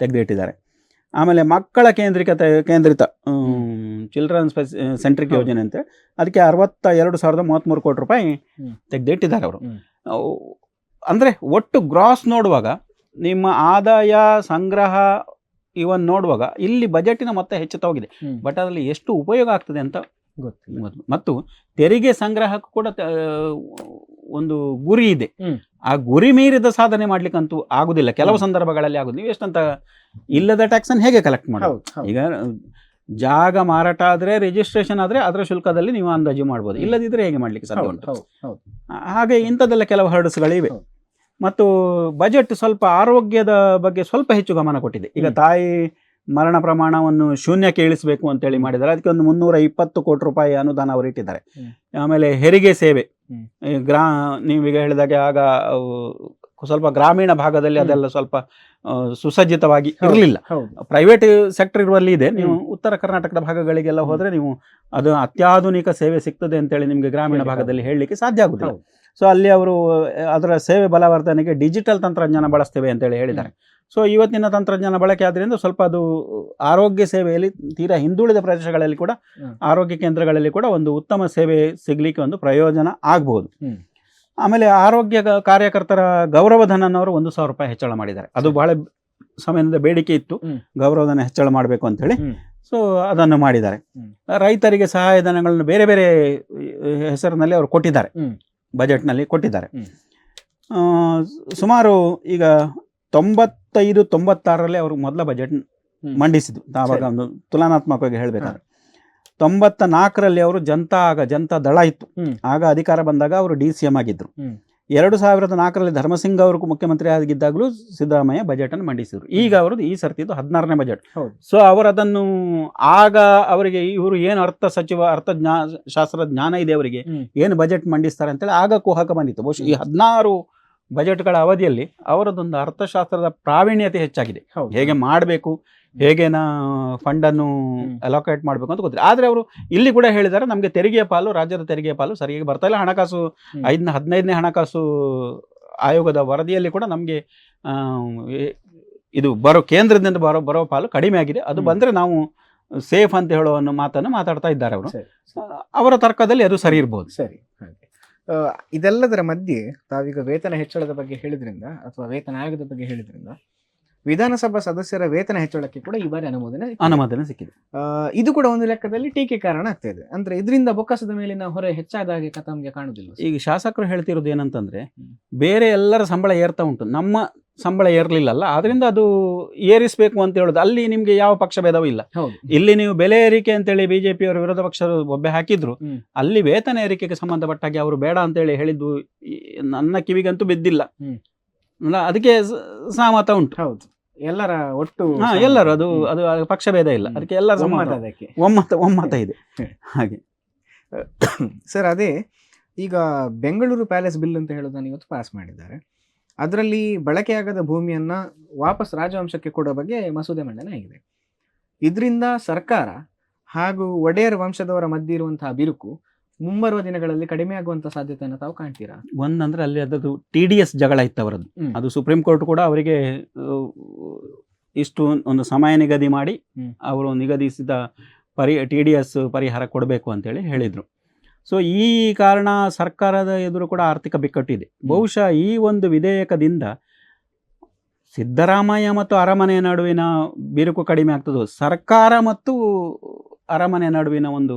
ತೆಗೆದಿಟ್ಟಿದ್ದಾರೆ. ಆಮೇಲೆ ಮಕ್ಕಳ ಕೇಂದ್ರಿತ ಚಿಲ್ಡ್ರನ್ ಸೆಂಟ್ರಿಕ್ ಯೋಜನೆ ಅಂತ ಅದಕ್ಕೆ 62,033 ಕೋಟಿ ರೂಪಾಯಿ ತೆಗೆದಿಟ್ಟಿದ್ದಾರೆ ಅವರು. ಅಂದರೆ ಒಟ್ಟು ಗ್ರಾಸ್ ನೋಡುವಾಗ ನಿಮ್ಮ ಆದಾಯ ಸಂಗ್ರಹ ಇವನ್ ನೋಡುವಾಗ ಇಲ್ಲಿ ಬಜೆಟಿನ ಮೊತ್ತ ಹೆಚ್ಚುತ್ತಾ ಹೋಗಿದೆ. ಬಟ್ ಅದರಲ್ಲಿ ಎಷ್ಟು ಉಪಯೋಗ ಆಗ್ತದೆ ಅಂತ ಗೊತ್ತಿಲ್ಲ. ಮತ್ತು ತೆರಿಗೆ ಸಂಗ್ರಹಕ್ಕೂ ಕೂಡ ಒಂದು ಗುರಿ ಇದೆ. ಆ ಗುರಿ ಮೀರಿದ ಸಾಧನೆ ಮಾಡ್ಲಿಕ್ಕಂತೂ ಆಗುದಿಲ್ಲ, ಕೆಲವು ಸಂದರ್ಭಗಳಲ್ಲಿ ಆಗುದು. ನೀವು ಎಷ್ಟಂತ ಇಲ್ಲದ ಟ್ಯಾಕ್ಸ್ ಅನ್ನು ಹೇಗೆ ಕಲೆಕ್ಟ್ ಮಾಡೋದು? ಈಗ ಜಾಗ ಮಾರಾಟ ಆದ್ರೆ ರಿಜಿಸ್ಟ್ರೇಷನ್ ಆದ್ರೆ ಅದರ ಶುಲ್ಕದಲ್ಲಿ ನೀವು ಅಂದಾಜು ಮಾಡ್ಬೋದು, ಇಲ್ಲದಿದ್ರೆ ಹೇಗೆ ಮಾಡ್ಲಿಕ್ಕೆ ಸಾಧ್ಯ ಉಂಟು? ಹಾಗೆ ಇಂಥದ್ದೆಲ್ಲ ಕೆಲವು ಹರ್ಡಲ್ಸ್ಗಳಿವೆ. ಮತ್ತು ಬಜೆಟ್ ಸ್ವಲ್ಪ ಆರೋಗ್ಯದ ಬಗ್ಗೆ ಸ್ವಲ್ಪ ಹೆಚ್ಚು ಗಮನ ಕೊಟ್ಟಿದೆ. ಈಗ ತಾಯಿ ಮರಣ ಪ್ರಮಾಣವನ್ನು ಶೂನ್ಯಕ್ಕೆ ಇಳಿಸಬೇಕು ಅಂತೇಳಿ ಮಾಡಿದ್ದಾರೆ. ಅದಕ್ಕೆ ಒಂದು 320 ಕೋಟಿ ರೂಪಾಯಿ ಅನುದಾನ ಅವರು ಇಟ್ಟಿದ್ದಾರೆ. ಆಮೇಲೆ ಹೆರಿಗೆ ಸೇವೆ ನೀವೀಗ ಹೇಳಿದಾಗೆ ಆಗ ಸ್ವಲ್ಪ ಗ್ರಾಮೀಣ ಭಾಗದಲ್ಲಿ ಅದೆಲ್ಲ ಸ್ವಲ್ಪ ಸುಸಜ್ಜಿತವಾಗಿ ಇರಲಿಲ್ಲ. ಪ್ರೈವೇಟ್ ಸೆಕ್ಟರ್ ಇರುವಲ್ಲಿ ಇದೆ. ನೀವು ಉತ್ತರ ಕರ್ನಾಟಕದ ಭಾಗಗಳಿಗೆಲ್ಲ ಹೋದ್ರೆ ನೀವು ಅದು ಅತ್ಯಾಧುನಿಕ ಸೇವೆ ಸಿಗ್ತದೆ ಅಂತೇಳಿ ನಿಮಗೆ ಗ್ರಾಮೀಣ ಭಾಗದಲ್ಲಿ ಹೇಳಲಿಕ್ಕೆ ಸಾಧ್ಯ ಆಗುದಿಲ್ಲ. ಸೊ ಅಲ್ಲಿ ಅವರು ಅದರ ಸೇವೆ ಬಲವರ್ಧನೆಗೆ ಡಿಜಿಟಲ್ ತಂತ್ರಜ್ಞಾನ ಬಳಸ್ತೇವೆ ಅಂತೇಳಿ ಹೇಳಿದ್ದಾರೆ. ಸೊ ಇವತ್ತಿನ ತಂತ್ರಜ್ಞಾನ ಬಳಕೆ ಆದ್ರಿಂದ ಸ್ವಲ್ಪ ಅದು ಆರೋಗ್ಯ ಸೇವೆಯಲ್ಲಿ ತೀರಾ ಹಿಂದುಳಿದ ಪ್ರದೇಶಗಳಲ್ಲಿ ಕೂಡ ಆರೋಗ್ಯ ಕೇಂದ್ರಗಳಲ್ಲಿ ಕೂಡ ಒಂದು ಉತ್ತಮ ಸೇವೆ ಸಿಗ್ಲಿಕ್ಕೆ ಒಂದು ಪ್ರಯೋಜನ ಆಗ್ಬಹುದು. ಆಮೇಲೆ ಆರೋಗ್ಯ ಕಾರ್ಯಕರ್ತರ ಗೌರವಧನವನ್ನು 1,000 ರೂಪಾಯಿ ಹೆಚ್ಚಳ ಮಾಡಿದ್ದಾರೆ. ಅದು ಬಹಳ ಸಮಯದಿಂದ ಬೇಡಿಕೆ ಇತ್ತು, ಗೌರವಧನ ಹೆಚ್ಚಳ ಮಾಡಬೇಕು ಅಂತ ಹೇಳಿ. ಸೊ ಅದನ್ನು ಮಾಡಿದ್ದಾರೆ. ರೈತರಿಗೆ ಸಹಾಯಧನಗಳನ್ನು ಬೇರೆ ಬೇರೆ ಹೆಸರಿನಲ್ಲಿ ಅವರು ಕೊಟ್ಟಿದ್ದಾರೆ, ಬಜೆಟ್ನಲ್ಲಿ ಕೊಟ್ಟಿದ್ದಾರೆ. ಸುಮಾರು ಈಗ 95-96ರಲ್ಲಿ ಅವರು ಮೊದಲ ಬಜೆಟ್ ಮಂಡಿಸಿದ್ದು. ಆವಾಗ ಒಂದು ತುಲನಾತ್ಮಕವಾಗಿ ಹೇಳಬೇಕಾದ್ರೆ 94ರಲ್ಲಿ ಅವರು ಜನತಾ ದಳ ಇತ್ತು. ಆಗ ಅಧಿಕಾರ ಬಂದಾಗ ಅವರು DCM ಆಗಿದ್ರು. 2004ರಲ್ಲಿ ಧರ್ಮಸಿಂಗ್ ಅವರು ಮುಖ್ಯಮಂತ್ರಿ ಆಗಿದ್ದಾಗಲೂ ಸಿದ್ದರಾಮಯ್ಯ ಬಜೆಟ್ ಅನ್ನು ಮಂಡಿಸಿದ್ರು. ಈಗ ಅವರದ್ದು ಈ ಸರ್ತಿದ್ದು 16ನೇ ಬಜೆಟ್. ಸೊ ಅವರದನ್ನು ಆಗ ಅವರಿಗೆ ಇವರು ಏನು ಶಾಸ್ತ್ರದ ಜ್ಞಾನ ಇದೆ ಅವರಿಗೆ, ಏನು ಬಜೆಟ್ ಮಂಡಿಸ್ತಾರೆ ಅಂತೇಳಿ ಆಗ ಕುಹಕ ಬಂದಿತ್ತು. ಬಹುಶಃ ಈ 16 ಬಜೆಟ್ಗಳ ಅವಧಿಯಲ್ಲಿ ಅವರದೊಂದು ಅರ್ಥಶಾಸ್ತ್ರದ ಪ್ರಾವೀಣ್ಯತೆ ಹೆಚ್ಚಾಗಿದೆ. ಹೇಗೆ ಮಾಡಬೇಕು, ಹೇಗೆ ಫಂಡನ್ನು ಅಲೋಕೇಟ್ ಮಾಡಬೇಕು ಅಂತ ಗೊತ್ತಿಲ್ಲ. ಆದರೆ ಅವರು ಇಲ್ಲಿ ಕೂಡ ಹೇಳಿದ್ದಾರೆ, ನಮಗೆ ತೆರಿಗೆಯ ಪಾಲು, ರಾಜ್ಯದ ತೆರಿಗೆಯ ಪಾಲು ಸರಿಯಾಗಿ ಬರ್ತಾ ಇಲ್ಲ. ಹಣಕಾಸು 15ನೇ ಹಣಕಾಸು ಆಯೋಗದ ವರದಿಯಲ್ಲಿ ಕೂಡ ನಮಗೆ ಇದು ಕೇಂದ್ರದಿಂದ ಬರೋ ಪಾಲು ಕಡಿಮೆ ಆಗಿದೆ, ಅದು ಬಂದರೆ ನಾವು ಸೇಫ್ ಅಂತ ಹೇಳೋ ಮಾತನ್ನು ಮಾತಾಡ್ತಾ ಇದ್ದಾರೆ ಅವರು. ಅವರ ತರ್ಕದಲ್ಲಿ ಅದು ಸರಿ ಇರ್ಬೋದು. ಸರಿ. ಇದೆಲ್ಲದರ ಮಧ್ಯೆ ತಾವೀಗ ವೇತನ ಹೆಚ್ಚಳದ ಬಗ್ಗೆ ಹೇಳಿದ್ರಿಂದ ಅಥವಾ ವೇತನ ಆಯೋಗದ ಬಗ್ಗೆ ಹೇಳಿದ್ರಿಂದ ವಿಧಾನಸಭಾ ಸದಸ್ಯರ ವೇತನ ಹೆಚ್ಚಳಕ್ಕೆ ಕೂಡ ಈ ಬಾರಿ ಅನುಮೋದನೆ ಸಿಕ್ಕಿದೆ. ಇದು ಕೂಡ ಒಂದು ಲೆಕ್ಕದಲ್ಲಿ ಟೀಕೆ ಕಾರಣ ಆಗ್ತಾ ಇದೆ. ಅಂದ್ರೆ ಇದರಿಂದ ಬೊಕ್ಕಸದ ಮೇಲಿನ ಹೊರೆ ಹೆಚ್ಚಾದ ಹಾಗೆ ತಮಗೆ ಕಾಣುದಿಲ್ಲ. ಈಗ ಶಾಸಕರು ಹೇಳ್ತಿರೋದು ಏನಂತಂದ್ರೆ, ಬೇರೆ ಎಲ್ಲರ ಸಂಬಳ ಏರ್ತಾ ಉಂಟು, ನಮ್ಮ ಸಂಬಳ ಏರ್ಲಿಲ್ಲಲ್ಲ, ಆದ್ರಿಂದ ಅದು ಏರಿಸಬೇಕು ಅಂತ ಹೇಳೋದು. ಅಲ್ಲಿ ನಿಮ್ಗೆ ಯಾವ ಪಕ್ಷ ಭೇದವೂ ಇಲ್ಲ. ಇಲ್ಲಿ ನೀವು ಬೆಲೆ ಏರಿಕೆ ಅಂತೇಳಿ ಬಿಜೆಪಿಯವರು ವಿರೋಧ ಪಕ್ಷರು ಒಬ್ಬೆ ಹಾಕಿದ್ರು, ಅಲ್ಲಿ ವೇತನ ಏರಿಕೆಗೆ ಸಂಬಂಧಪಟ್ಟಾಗಿ ಅವರು ಬೇಡ ಅಂತೇಳಿ ಹೇಳಿದ್ದು ನನ್ನ ಕಿವಿಗಂತೂ ಬಿದ್ದಿಲ್ಲ. ಅದಕ್ಕೆ ಸಹಮತ ಉಂಟು. ಹೌದು, ಎಲ್ಲರ ಒಟ್ಟು ಎಲ್ಲರೂ ಅದು ಪಕ್ಷ ಭೇದ ಇಲ್ಲ, ಅದಕ್ಕೆ ಎಲ್ಲರ ಒಮ್ಮತ ಇದೆ. ಹಾಗೆ ಸರ್, ಅದೇ ಈಗ ಬೆಂಗಳೂರು ಪ್ಯಾಲೇಸ್ ಬಿಲ್ ಅಂತ ಹೇಳೋದನ್ನು ಇವತ್ತು ಪಾಸ್ ಮಾಡಿದ್ದಾರೆ. ಅದರಲ್ಲಿ ಬಳಕೆಯಾಗದ ಭೂಮಿಯನ್ನ ವಾಪಸ್ ರಾಜವಂಶಕ್ಕೆ ಕೊಡೋ ಬಗ್ಗೆ ಮಸೂದೆ ಮಂಡನೆ ಆಗಿದೆ. ಇದರಿಂದ ಸರ್ಕಾರ ಹಾಗೂ ಒಡೆಯರ್ ವಂಶದವರ ಮಧ್ಯೆ ಇರುವಂತಹ ಬಿರುಕು ಮುಂಬರುವ ದಿನಗಳಲ್ಲಿ ಕಡಿಮೆ ಆಗುವಂತ ಸಾಧ್ಯತೆಯನ್ನು ತಾವು ಕಾಣ್ತೀರಾ? ಒಂದಂದ್ರೆ ಅಲ್ಲಿ ಅದದು TDS ಜಗಳ ಇತ್ತು ಅವರದ್ದು. ಅದು ಸುಪ್ರೀಂ ಕೋರ್ಟ್ ಕೂಡ ಅವರಿಗೆ ಇಷ್ಟು ಒಂದು ಸಮಯ ನಿಗದಿ ಮಾಡಿ ಅವರು ನಿಗದಿಸಿದ TDS ಪರಿಹಾರ ಕೊಡಬೇಕು ಅಂತೇಳಿ ಹೇಳಿದ್ರು. ಸೊ ಈ ಕಾರಣ ಸರ್ಕಾರದ ಎದುರು ಕೂಡ ಆರ್ಥಿಕ ಬಿಕ್ಕಟ್ಟಿದೆ. ಬಹುಶಃ ಈ ಒಂದು ವಿಧೇಯಕದಿಂದ ಸಿದ್ದರಾಮಯ್ಯ ಮತ್ತು ಅರಮನೆಯ ನಡುವಿನ ಬಿರುಕು ಕಡಿಮೆ ಆಗ್ತದೆ, ಸರ್ಕಾರ ಮತ್ತು ಅರಮನೆ ನಡುವಿನ ಒಂದು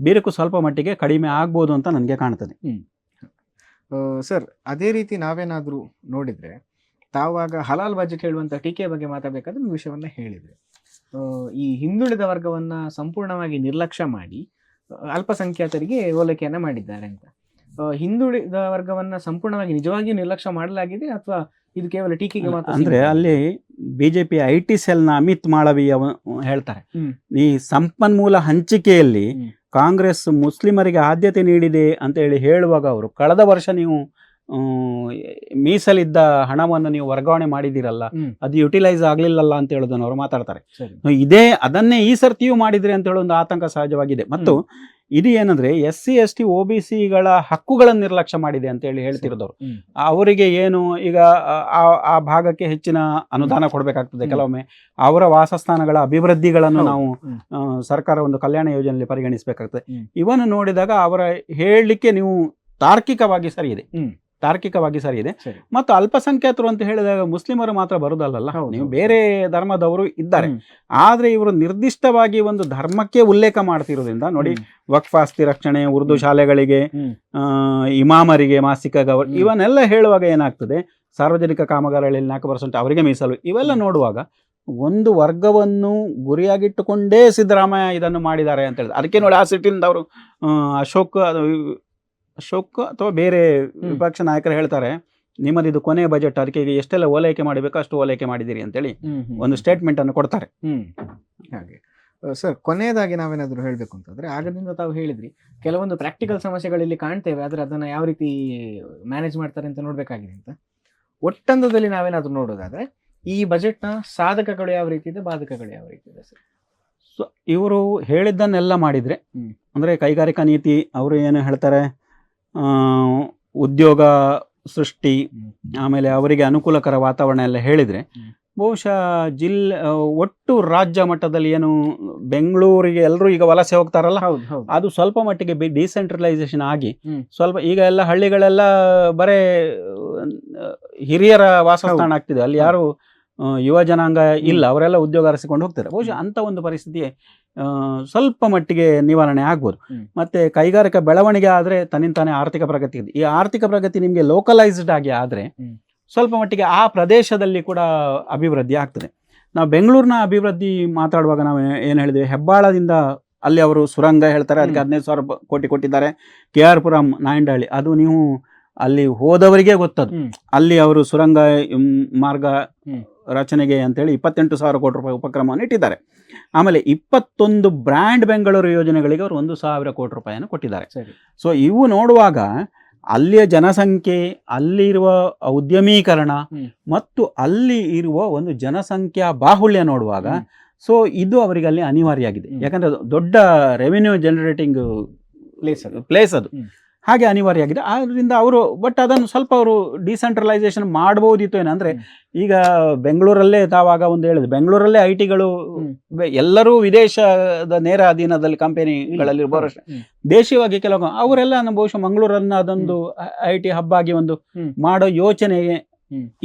ಬಿರುಕು ಸ್ವಲ್ಪ ಮಟ್ಟಿಗೆ ಕಡಿಮೆ ಆಗ್ಬೋದು ಅಂತ ನನಗೆ ಕಾಣ್ತದೆ. ಸರ್, ಅದೇ ರೀತಿ ನಾವೇನಾದ್ರೂ ನೋಡಿದ್ರೆ, ತಾವಾಗ ಹಲಾಲ್ ಬಜೆಟ್ ಹೇಳುವಂತ ಟೀಕೆ ಬಗ್ಗೆ ಮಾತಾಡಬೇಕಾದ್ರೆ ಒಂದು ವಿಷಯವನ್ನ ಹೇಳಿದ್ರೆ, ಈ ಹಿಂದುಳಿದ ವರ್ಗವನ್ನ ಸಂಪೂರ್ಣವಾಗಿ ನಿರ್ಲಕ್ಷ್ಯ ಮಾಡಿ ಅಲ್ಪಸಂಖ್ಯಾತರಿಗೆ ಓಲೈಕೆಯನ್ನ ಮಾಡಿದ್ದಾರೆ ಅಂತ. ಹಿಂದುಳಿದ ವರ್ಗವನ್ನ ಸಂಪೂರ್ಣವಾಗಿ ನಿಜವಾಗಿಯೂ ನಿರ್ಲಕ್ಷ್ಯ ಮಾಡಲಾಗಿದೆ ಅಥವಾ ಇದು ಕೇವಲ ಟೀಕೆಗೆ ಮಾತ್ರ? ಅಂದ್ರೆ ಅಲ್ಲಿ ಬಿಜೆಪಿ IT ಸೆಲ್ನ ಅಮಿತ್ ಮಾಳವೀಯ ಹೇಳ್ತಾರೆ, ಈ ಸಂಪನ್ಮೂಲ ಹಂಚಿಕೆಯಲ್ಲಿ ಕಾಂಗ್ರೆಸ್ ಮುಸ್ಲಿಮರಿಗೆ ಆದ್ಯತೆ ನೀಡಿದೆ ಅಂತ ಹೇಳುವಾಗ ಅವರು ಕಳೆದ ವರ್ಷ ನೀವು ಮೀಸಲಿದ್ದ ಹಣವನ್ನು ನೀವು ವರ್ಗಾವಣೆ ಮಾಡಿದಿರಲ್ಲ, ಅದು ಯುಟಿಲೈಸ್ ಆಗ್ಲಿಲ್ಲಲ್ಲ ಅಂತ ಹೇಳೋದನ್ನು ಅವರು ಮಾತಾಡ್ತಾರೆ. ಅದನ್ನೇ ಈ ಸರ್ತಿಯೂ ಮಾಡಿದ್ರೆ ಅಂತ ಹೇಳೋ ಒಂದು ಆತಂಕ ಸಹಜವಾಗಿದೆ. ಮತ್ತು ಇದು ಏನಂದ್ರೆ SC ST OBCಗಳ ಹಕ್ಕುಗಳನ್ನು ನಿರ್ಲಕ್ಷ್ಯ ಮಾಡಿದೆ ಅಂತ ಹೇಳ್ತಿರೋದವ್ರು. ಅವರಿಗೆ ಏನು ಈಗ ಆ ಭಾಗಕ್ಕೆ ಹೆಚ್ಚಿನ ಅನುದಾನ ಕೊಡಬೇಕಾಗ್ತದೆ, ಕೆಲವೊಮ್ಮೆ ಅವರ ವಾಸಸ್ಥಾನಗಳ ಅಭಿವೃದ್ಧಿಗಳನ್ನು ನಾವು ಸರ್ಕಾರ ಒಂದು ಕಲ್ಯಾಣ ಯೋಜನೆಯಲ್ಲಿ ಪರಿಗಣಿಸಬೇಕಾಗ್ತದೆ. ಇವನ್ನು ನೋಡಿದಾಗ ಅವರ ಹೇಳಲಿಕ್ಕೆ ನೀವು ತಾರ್ಕಿಕವಾಗಿ ಸರಿ ಇದೆ. ಮತ್ತು ಅಲ್ಪಸಂಖ್ಯಾತರು ಅಂತ ಹೇಳಿದಾಗ ಮುಸ್ಲಿಮರು ಮಾತ್ರ ಬರುದಲ್ಲ, ನೀವು ಬೇರೆ ಧರ್ಮದವರು ಇದ್ದಾರೆ. ಆದ್ರೆ ಇವರು ನಿರ್ದಿಷ್ಟವಾಗಿ ಒಂದು ಧರ್ಮಕ್ಕೆ ಉಲ್ಲೇಖ ಮಾಡ್ತಿರೋದ್ರಿಂದ ನೋಡಿ, ವಕ್ಫ್ ಆಸ್ತಿ ರಕ್ಷಣೆ, ಉರ್ದು ಶಾಲೆಗಳಿಗೆ, ಇಮಾಮರಿಗೆ ಮಾಸಿಕ ಇವನ್ನೆಲ್ಲ ಹೇಳುವಾಗ ಏನಾಗ್ತದೆ, ಸಾರ್ವಜನಿಕ ಕಾಮಗಾರಿಗಳಲ್ಲಿ 4% ಅವರಿಗೆ ಮೀಸಲು, ಇವೆಲ್ಲ ನೋಡುವಾಗ ಒಂದು ವರ್ಗವನ್ನು ಗುರಿಯಾಗಿಟ್ಟುಕೊಂಡೇ ಸಿದ್ದರಾಮಯ್ಯ ಇದನ್ನು ಮಾಡಿದ್ದಾರೆ ಅಂತ ಹೇಳಿದ್ರೆ, ಅದಕ್ಕೆ ನೋಡಿ ಆ ಸಿಟಿಯಿಂದ ಅವರು ಅಶೋಕ್ ಅಥವಾ ಬೇರೆ ವಿಪಕ್ಷ ನಾಯಕರು ಹೇಳ್ತಾರೆ, ನಿಮ್ಮದು ಇದು ಕೊನೆಯ ಬಜೆಟ್, ಅದಕ್ಕೆ ಎಷ್ಟೆಲ್ಲ ಓಲೈಕೆ ಮಾಡಬೇಕು ಅಷ್ಟು ಓಲೈಕೆ ಮಾಡಿದಿರಿ ಅಂತೇಳಿ ಒಂದು ಸ್ಟೇಟ್ಮೆಂಟ್ ಅನ್ನು ಕೊಡ್ತಾರೆ. ಹಾಗೆ ಸರ್, ಕೊನೆಯದಾಗಿ ನಾವೇನಾದ್ರೂ ಹೇಳಬೇಕು ಅಂತಂದ್ರೆ, ಆಗದಿಂದ ತಾವು ಹೇಳಿದ್ರಿ ಕೆಲವೊಂದು ಪ್ರಾಕ್ಟಿಕಲ್ ಸಮಸ್ಯೆಗಳಲ್ಲಿ ಕಾಣ್ತೇವೆ, ಆದ್ರೆ ಅದನ್ನ ಯಾವ ರೀತಿ ಮ್ಯಾನೇಜ್ ಮಾಡ್ತಾರೆ ಅಂತ ನೋಡ್ಬೇಕಾಗಿದೆ ಅಂತ. ಒಟ್ಟಂದದಲ್ಲಿ ನಾವೇನಾದ್ರೂ ನೋಡೋದಾದ್ರೆ ಈ ಬಜೆಟ್ನ ಸಾಧಕಗಳು ಯಾವ ರೀತಿ ಇದೆ, ಬಾಧಕಗಳು ಯಾವ ರೀತಿ ಇದೆ ಸರ್? ಸೊ ಇವರು ಹೇಳಿದ್ದನ್ನೆಲ್ಲ ಮಾಡಿದ್ರೆ, ಅಂದ್ರೆ ಕೈಗಾರಿಕಾ ನೀತಿ ಅವರು ಏನು ಹೇಳ್ತಾರೆ, ಉದ್ಯೋಗ ಸೃಷ್ಟಿ, ಆಮೇಲೆ ಅವರಿಗೆ ಅನುಕೂಲಕರ ವಾತಾವರಣ ಎಲ್ಲ ಹೇಳಿದ್ರೆ, ಬಹುಶಃ ಒಟ್ಟು ರಾಜ್ಯ ಮಟ್ಟದಲ್ಲಿ ಏನು ಬೆಂಗಳೂರಿಗೆ ಎಲ್ಲರೂ ಈಗ ವಲಸೆ ಹೋಗ್ತಾರಲ್ಲ, ಅದು ಸ್ವಲ್ಪ ಮಟ್ಟಿಗೆ ಡಿಸೆಂಟ್ರಲೈಸೇಷನ್ ಆಗಿ ಸ್ವಲ್ಪ ಈಗ ಎಲ್ಲ ಹಳ್ಳಿಗಳೆಲ್ಲ ಬರೇ ಹಿರಿಯರ ವಾಸಸ್ಥಾನ ಆಗ್ತಿದೆ, ಅಲ್ಲಿ ಯಾರು ಯುವ ಜನಾಂಗ ಇಲ್ಲ, ಅವರೆಲ್ಲ ಉದ್ಯೋಗ ಅರಸಿಕೊಂಡು ಹೋಗ್ತಾರೆ. ಬಹುಶಃ ಅಂತ ಒಂದು ಪರಿಸ್ಥಿತಿ ಸ್ವಲ್ಪ ಮಟ್ಟಿಗೆ ನಿವಾರಣೆ ಆಗ್ಬೋದು. ಮತ್ತೆ ಕೈಗಾರಿಕಾ ಬೆಳವಣಿಗೆ ಆದ್ರೆ ತನ್ನಿಂತಾನೆ ಆರ್ಥಿಕ ಪ್ರಗತಿ ಇದೆ. ಈ ಆರ್ಥಿಕ ಪ್ರಗತಿ ನಿಮಗೆ ಲೋಕಲೈಸ್ಡ್ ಆಗಿ ಆದ್ರೆ ಸ್ವಲ್ಪ ಮಟ್ಟಿಗೆ ಆ ಪ್ರದೇಶದಲ್ಲಿ ಕೂಡ ಅಭಿವೃದ್ಧಿ ಆಗ್ತದೆ. ನಾವು ಬೆಂಗಳೂರಿನ ಅಭಿವೃದ್ಧಿ ಮಾತಾಡುವಾಗ ನಾವು ಏನು ಹೇಳಿದ್ವಿ, ಹೆಬ್ಬಾಳದಿಂದ ಅಲ್ಲಿ ಅವರು ಸುರಂಗ ಹೇಳ್ತಾರೆ, ಅದಕ್ಕೆ 15,000 ಕೋಟಿ ಕೊಟ್ಟಿದ್ದಾರೆ. KR ಪುರಂ ನಾಯಂಡಹಳ್ಳಿ, ಅದು ನೀವು ಅಲ್ಲಿ ಹೋದವರಿಗೆ ಗೊತ್ತದು. ಅಲ್ಲಿ ಅವರು ಸುರಂಗ ಮಾರ್ಗ ರಚನೆಗೆ ಅಂತೇಳಿ 28,000 ಕೋಟಿ ರೂಪಾಯಿ ಉಪಕ್ರಮವನ್ನು ಇಟ್ಟಿದ್ದಾರೆ. ಆಮೇಲೆ 21 ಬ್ರ್ಯಾಂಡ್ ಬೆಂಗಳೂರು ಯೋಜನೆಗಳಿಗೆ ಅವರು 1,000 ಕೋಟಿ ರೂಪಾಯಿಯನ್ನು ಕೊಟ್ಟಿದ್ದಾರೆ. ಸೊ ಇವು ನೋಡುವಾಗ ಅಲ್ಲಿಯ ಜನಸಂಖ್ಯೆ, ಅಲ್ಲಿರುವ ಉದ್ಯಮೀಕರಣ ಮತ್ತು ಅಲ್ಲಿ ಇರುವ ಒಂದು ಜನಸಂಖ್ಯಾ ಬಾಹುಳ್ಯ ನೋಡುವಾಗ ಸೊ ಇದು ಅವರಿಗೆ ಅಲ್ಲಿ ಅನಿವಾರ್ಯ ಆಗಿದೆ. ಯಾಕಂದ್ರೆ ದೊಡ್ಡ ರೆವಿನ್ಯೂ ಜನರೇಟಿಂಗ್ ಪ್ಲೇಸ್ ಅದು, ಹಾಗೆ ಅನಿವಾರ್ಯ ಆಗಿದೆ. ಆದ್ರಿಂದ ಅವರು ಬಟ್ ಅದನ್ನು ಸ್ವಲ್ಪ ಅವರು ಡಿಸೆಂಟ್ರಲೈಸೇಷನ್ ಮಾಡ್ಬೋದಿತ್ತು. ಏನಂದ್ರೆ ಈಗ ಬೆಂಗಳೂರಲ್ಲೇ ತಾವಾಗ ಒಂದು ಹೇಳಿದೆ, ಬೆಂಗಳೂರಲ್ಲೇ IT ಗಳು ಎಲ್ಲರೂ ವಿದೇಶದ ನೇರ ಅಧೀನದಲ್ಲಿ ಕಂಪನಿಗಳಲ್ಲಿ ಇರ್ಬೋದು, ದೇಶೀಯವಾಗಿ ಕೆಲವು ಅವರೆಲ್ಲ ಬಹುಶಃ ಮಂಗಳೂರನ್ನ ಅದೊಂದು IT ಹಬ್ ಆಗಿ ಒಂದು ಮಾಡೋ ಯೋಚನೆ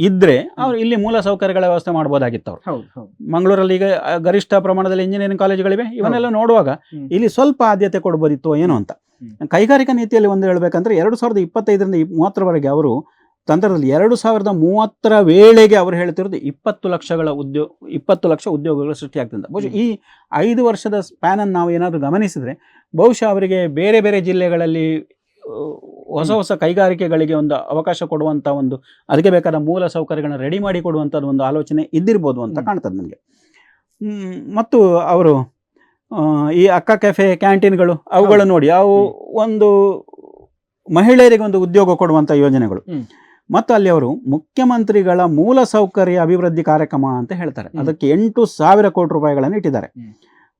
ಇದ್ರೆ ಅವ್ರು ಇಲ್ಲಿ ಮೂಲ ಸೌಕರ್ಯಗಳ ವ್ಯವಸ್ಥೆ ಮಾಡ್ಬೋದಾಗಿತ್ತು. ಅವ್ರು ಮಂಗಳೂರಲ್ಲಿ ಈಗ ಗರಿಷ್ಠ ಪ್ರಮಾಣದಲ್ಲಿ ಇಂಜಿನಿಯರಿಂಗ್ ಕಾಲೇಜುಗಳಿವೆ, ಇವನ್ನೆಲ್ಲ ನೋಡುವಾಗ ಇಲ್ಲಿ ಸ್ವಲ್ಪ ಆದ್ಯತೆ ಕೊಡ್ಬೋದಿತ್ತು ಏನೋ ಅಂತ. ಕೈಗಾರಿಕಾ ನೀತಿಯಲ್ಲಿ ಒಂದು ಹೇಳ್ಬೇಕಂದ್ರೆ 2025ರಿಂದ 30ರವರೆಗೆ ಅವರು ತಂತ್ರದಲ್ಲಿ 2030ರ ವೇಳೆಗೆ ಅವರು ಹೇಳ್ತಿರೋದು 20 ಲಕ್ಷ ಉದ್ಯೋಗಗಳು ಸೃಷ್ಟಿಯಾಗ್ತದೆ. ಬಹುಶಃ ಈ 5 ವರ್ಷದ ಸ್ಪ್ಯಾನ್ ಅನ್ನು ನಾವು ಏನಾದರೂ ಗಮನಿಸಿದ್ರೆ ಬಹುಶಃ ಅವರಿಗೆ ಬೇರೆ ಬೇರೆ ಜಿಲ್ಲೆಗಳಲ್ಲಿ ಹೊಸ ಹೊಸ ಕೈಗಾರಿಕೆಗಳಿಗೆ ಒಂದು ಅವಕಾಶ ಕೊಡುವಂಥ ಒಂದು, ಅದಕ್ಕೆ ಬೇಕಾದ ಮೂಲ ಸೌಕರ್ಯಗಳನ್ನ ರೆಡಿ ಮಾಡಿ ಕೊಡುವಂಥದ್ದು ಒಂದು ಆಲೋಚನೆ ಇದ್ದಿರ್ಬೋದು ಅಂತ ಕಾಣ್ತದೆ ನನಗೆ. ಮತ್ತು ಅವರು ಈ ಅಕ್ಕ ಕೆಫೆ ಕ್ಯಾಂಟೀನ್ಗಳು ಅವುಗಳು ನೋಡಿ, ಅವು ಒಂದು ಮಹಿಳೆಯರಿಗೆ ಒಂದು ಉದ್ಯೋಗ ಕೊಡುವಂಥ ಯೋಜನೆಗಳು. ಮತ್ತು ಅಲ್ಲಿ ಅವರು ಮುಖ್ಯಮಂತ್ರಿಗಳ ಮೂಲ ಸೌಕರ್ಯ ಅಭಿವೃದ್ಧಿ ಕಾರ್ಯಕ್ರಮ ಅಂತ ಹೇಳ್ತಾರೆ, ಅದಕ್ಕೆ 8,000 ಕೋಟಿ ರೂಪಾಯಿಗಳನ್ನು ಇಟ್ಟಿದ್ದಾರೆ.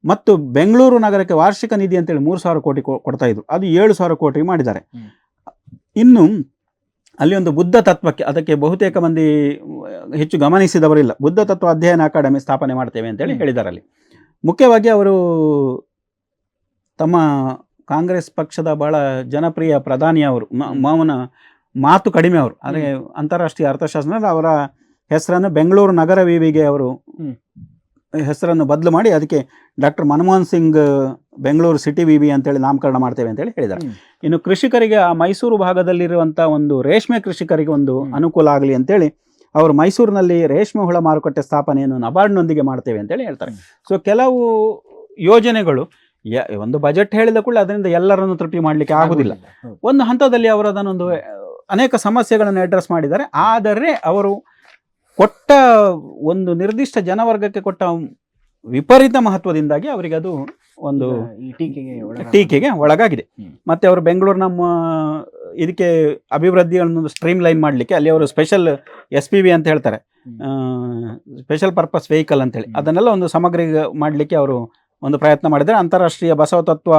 ಮತ್ತು ಬೆಂಗಳೂರು ನಗರಕ್ಕೆ ವಾರ್ಷಿಕ ನಿಧಿ ಅಂತೇಳಿ 3,000 ಕೋಟಿ ಕೊಡ್ತಾ ಇದ್ರು, ಅದು 7,000 ಕೋಟಿ ಮಾಡಿದ್ದಾರೆ. ಇನ್ನು ಅಲ್ಲಿ ಒಂದು ಬುದ್ಧ ತತ್ವಕ್ಕೆ, ಅದಕ್ಕೆ ಬಹುತೇಕ ಮಂದಿ ಹೆಚ್ಚು ಗಮನಿಸಿದವರಿಲ್ಲ, ಬುದ್ಧ ತತ್ವ ಅಧ್ಯಯನ ಅಕಾಡೆಮಿ ಸ್ಥಾಪನೆ ಮಾಡ್ತೇವೆ ಅಂತೇಳಿ ಹೇಳಿದ್ದಾರೆ. ಅಲ್ಲಿ ಮುಖ್ಯವಾಗಿ ಅವರು ತಮ್ಮ ಕಾಂಗ್ರೆಸ್ ಪಕ್ಷದ ಬಹಳ ಜನಪ್ರಿಯ ಪ್ರಧಾನಿ ಅವರು ಮಾತು ಕಡಿಮೆ ಅವರು, ಆದರೆ ಅಂತಾರಾಷ್ಟ್ರೀಯ ಅರ್ಥಶಾಸ್ತ್ರದಲ್ಲಿ ಅವರ ಹೆಸರನ್ನು ಬೆಂಗಳೂರು ನಗರ ವಿವಿಗೆ ಅವರು ಹೆಸರನ್ನು ಬದಲು ಮಾಡಿ ಅದಕ್ಕೆ ಡಾಕ್ಟರ್ ಮನಮೋಹನ್ ಸಿಂಗ್ ಬೆಂಗಳೂರು ಸಿಟಿ ವಿವಿ ಅಂತೇಳಿ ನಾಮಕರಣ ಮಾಡ್ತೇವೆ ಅಂತೇಳಿ ಹೇಳಿದ್ದಾರೆ. ಇನ್ನು ಕೃಷಿಕರಿಗೆ ಆ ಮೈಸೂರು ಭಾಗದಲ್ಲಿರುವಂಥ ಒಂದು ರೇಷ್ಮೆ ಕೃಷಿಕರಿಗೆ ಒಂದು ಅನುಕೂಲ ಆಗಲಿ ಅಂತೇಳಿ ಅವರು ಮೈಸೂರಿನಲ್ಲಿ ರೇಷ್ಮೆ ಹುಳ ಮಾರುಕಟ್ಟೆ ಸ್ಥಾಪನೆಯನ್ನು ನಬಾರ್ಡ್ನೊಂದಿಗೆ ಮಾಡ್ತೇವೆ ಅಂತೇಳಿ ಹೇಳ್ತಾರೆ. ಸೊ ಕೆಲವು ಯೋಜನೆಗಳು ಒಂದು ಬಜೆಟ್ ಹೇಳಿದ ಕೂಡ ಅದರಿಂದ ಎಲ್ಲರನ್ನು ತೃಪ್ತಿ ಮಾಡಲಿಕ್ಕೆ ಆಗುದಿಲ್ಲ. ಒಂದು ಹಂತದಲ್ಲಿ ಅವರು ಅದನ್ನೊಂದು ಅನೇಕ ಸಮಸ್ಯೆಗಳನ್ನು ಅಡ್ರೆಸ್ ಮಾಡಿದ್ದಾರೆ. ಆದರೆ ಅವರು ಕೊಟ್ಟ ಒಂದು ನಿರ್ದಿಷ್ಟ ಜನವರ್ಗಕ್ಕೆ ಕೊಟ್ಟ ವಿಪರೀತ ಮಹತ್ವದಿಂದಾಗಿ ಅವರಿಗೆ ಅದು ಒಂದು ಟೀಕೆಗೆ ಒಳಗಾಗಿದೆ. ಮತ್ತೆ ಅವರು ಬೆಂಗಳೂರು ನಮ್ಮ ಇದಕ್ಕೆ ಅಭಿವೃದ್ಧಿಗಳನ್ನು ಸ್ಟ್ರೀಮ್ ಲೈನ್ ಮಾಡಲಿಕ್ಕೆ ಅಲ್ಲಿ ಅವರು ಸ್ಪೆಷಲ್ SPV ಅಂತ ಹೇಳ್ತಾರೆ, ಸ್ಪೆಷಲ್ ಪರ್ಪಸ್ ವೆಹಿಕಲ್ ಅಂತೇಳಿ, ಅದನ್ನೆಲ್ಲ ಒಂದು ಸಮಗ್ರ ಮಾಡಲಿಕ್ಕೆ ಅವರು ಒಂದು ಪ್ರಯತ್ನ ಮಾಡಿದ್ದಾರೆ. ಅಂತಾರಾಷ್ಟ್ರೀಯ ಬಸವ ತತ್ವ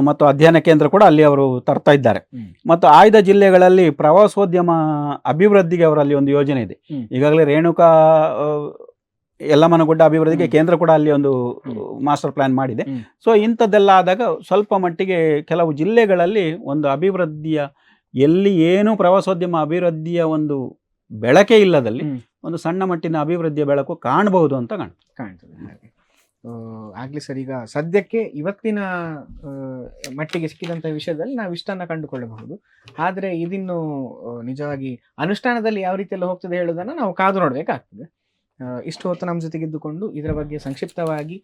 ಮತ್ತು ಅಧ್ಯಯನ ಕೇಂದ್ರ ಕೂಡ ಅಲ್ಲಿ ಅವರು ತರ್ತಾ ಇದ್ದಾರೆ. ಮತ್ತು ಆಯ್ದ ಜಿಲ್ಲೆಗಳಲ್ಲಿ ಪ್ರವಾಸೋದ್ಯಮ ಅಭಿವೃದ್ಧಿಗೆ ಅವರಲ್ಲಿ ಒಂದು ಯೋಜನೆ ಇದೆ. ಈಗಾಗಲೇ ರೇಣುಕಾ ಯಲ್ಲಮ್ಮನಗುಡ್ಡ ಅಭಿವೃದ್ಧಿಗೆ ಕೇಂದ್ರ ಕೂಡ ಅಲ್ಲಿ ಒಂದು ಮಾಸ್ಟರ್ ಪ್ಲಾನ್ ಮಾಡಿದೆ. ಸೊ ಇಂಥದ್ದೆಲ್ಲ ಆದಾಗ ಸ್ವಲ್ಪ ಮಟ್ಟಿಗೆ ಕೆಲವು ಜಿಲ್ಲೆಗಳಲ್ಲಿ ಒಂದು ಅಭಿವೃದ್ಧಿಯ ಎಲ್ಲಿ ಏನು ಪ್ರವಾಸೋದ್ಯಮ ಅಭಿವೃದ್ಧಿಯ ಒಂದು ಬೆಳಕೆ ಇಲ್ಲದಲ್ಲಿ ಒಂದು ಸಣ್ಣ ಮಟ್ಟಿನ ಅಭಿವೃದ್ಧಿಯ ಬೆಳಕು ಕಾಣಬಹುದು ಅಂತ ಕಾಣ್ತದೆ. ಆಗ್ಲಿ ಸರ್, ಈಗ ಸದ್ಯಕ್ಕೆ ಇವತ್ತಿನ ಮಟ್ಟಿಗೆ ಸಿಕ್ಕಿದಂಥ ವಿಷಯದಲ್ಲಿ ನಾವು ಇಷ್ಟನ್ನ ಕಂಡುಕೊಳ್ಳಬಹುದು. ಆದರೆ ಇದಿನ್ನು ನಿಜವಾಗಿ ಅನುಷ್ಠಾನದಲ್ಲಿ ಯಾವ ರೀತಿಯೆಲ್ಲ ಹೋಗ್ತದೆ ಹೇಳೋದನ್ನು ನಾವು ಕಾದು ನೋಡಬೇಕಾಗ್ತದೆ. ಇಷ್ಟು ಹೊತ್ತು ನಮ್ಮ ಜೊತೆಗೆ ಇದ್ದುಕೊಂಡು ಇದರ ಬಗ್ಗೆ ಸಂಕ್ಷಿಪ್ತವಾಗಿ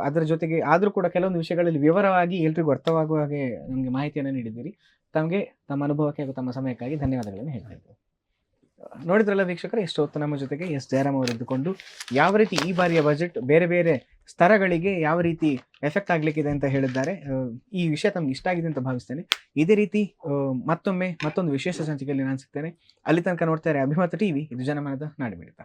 ಅದರ ಜೊತೆಗೆ ಆದರೂ ಕೂಡ ಕೆಲವೊಂದು ವಿಷಯಗಳಲ್ಲಿ ವಿವರವಾಗಿ ಎಲ್ರಿಗೂ ಅರ್ಥವಾಗುವ ಹಾಗೆ ನಮಗೆ ಮಾಹಿತಿಯನ್ನು ನೀಡಿದ್ದೀರಿ. ತಮಗೆ ತಮ್ಮ ಅನುಭವಕ್ಕೆ ಹಾಗೂ ತಮ್ಮ ಸಮಯಕ್ಕಾಗಿ ಧನ್ಯವಾದಗಳನ್ನು ಹೇಳ್ತಾ ಇದ್ದೇವೆ. ನೋಡಿದ್ರಲ್ಲ ವೀಕ್ಷಕರೇ, ಎಷ್ಟು ಹೊತ್ತು ನಮ್ಮ ಜೊತೆಗೆ ಎಸ್ ಜಯರಾಮ್ ಅವರು ಇದ್ದುಕೊಂಡು ಯಾವ ರೀತಿ ಈ ಬಾರಿಯ ಬಜೆಟ್ ಬೇರೆ ಬೇರೆ ಸ್ತರಗಳಿಗೆ ಯಾವ ರೀತಿ ಎಫೆಕ್ಟ್ ಆಗ್ಲಿಕ್ಕಿದೆ ಅಂತ ಹೇಳಿದ್ದಾರೆ. ಈ ವಿಷಯ ತಮ್ಗೆ ಇಷ್ಟ ಆಗಿದೆ ಅಂತ ಭಾವಿಸ್ತೇನೆ. ಇದೇ ರೀತಿ ಮತ್ತೊಂದು ವಿಶೇಷ ಸಂಚಿಕೆಯಲ್ಲಿ ನಾನು ಸಿಗ್ತೇನೆ. ಅಲ್ಲಿ ತನಕ ನೋಡ್ತಾರೆ ಅಭಿಮತ TV, ಇದು ಜನಮನದ ನಾಡಿಮಿಡಿತ.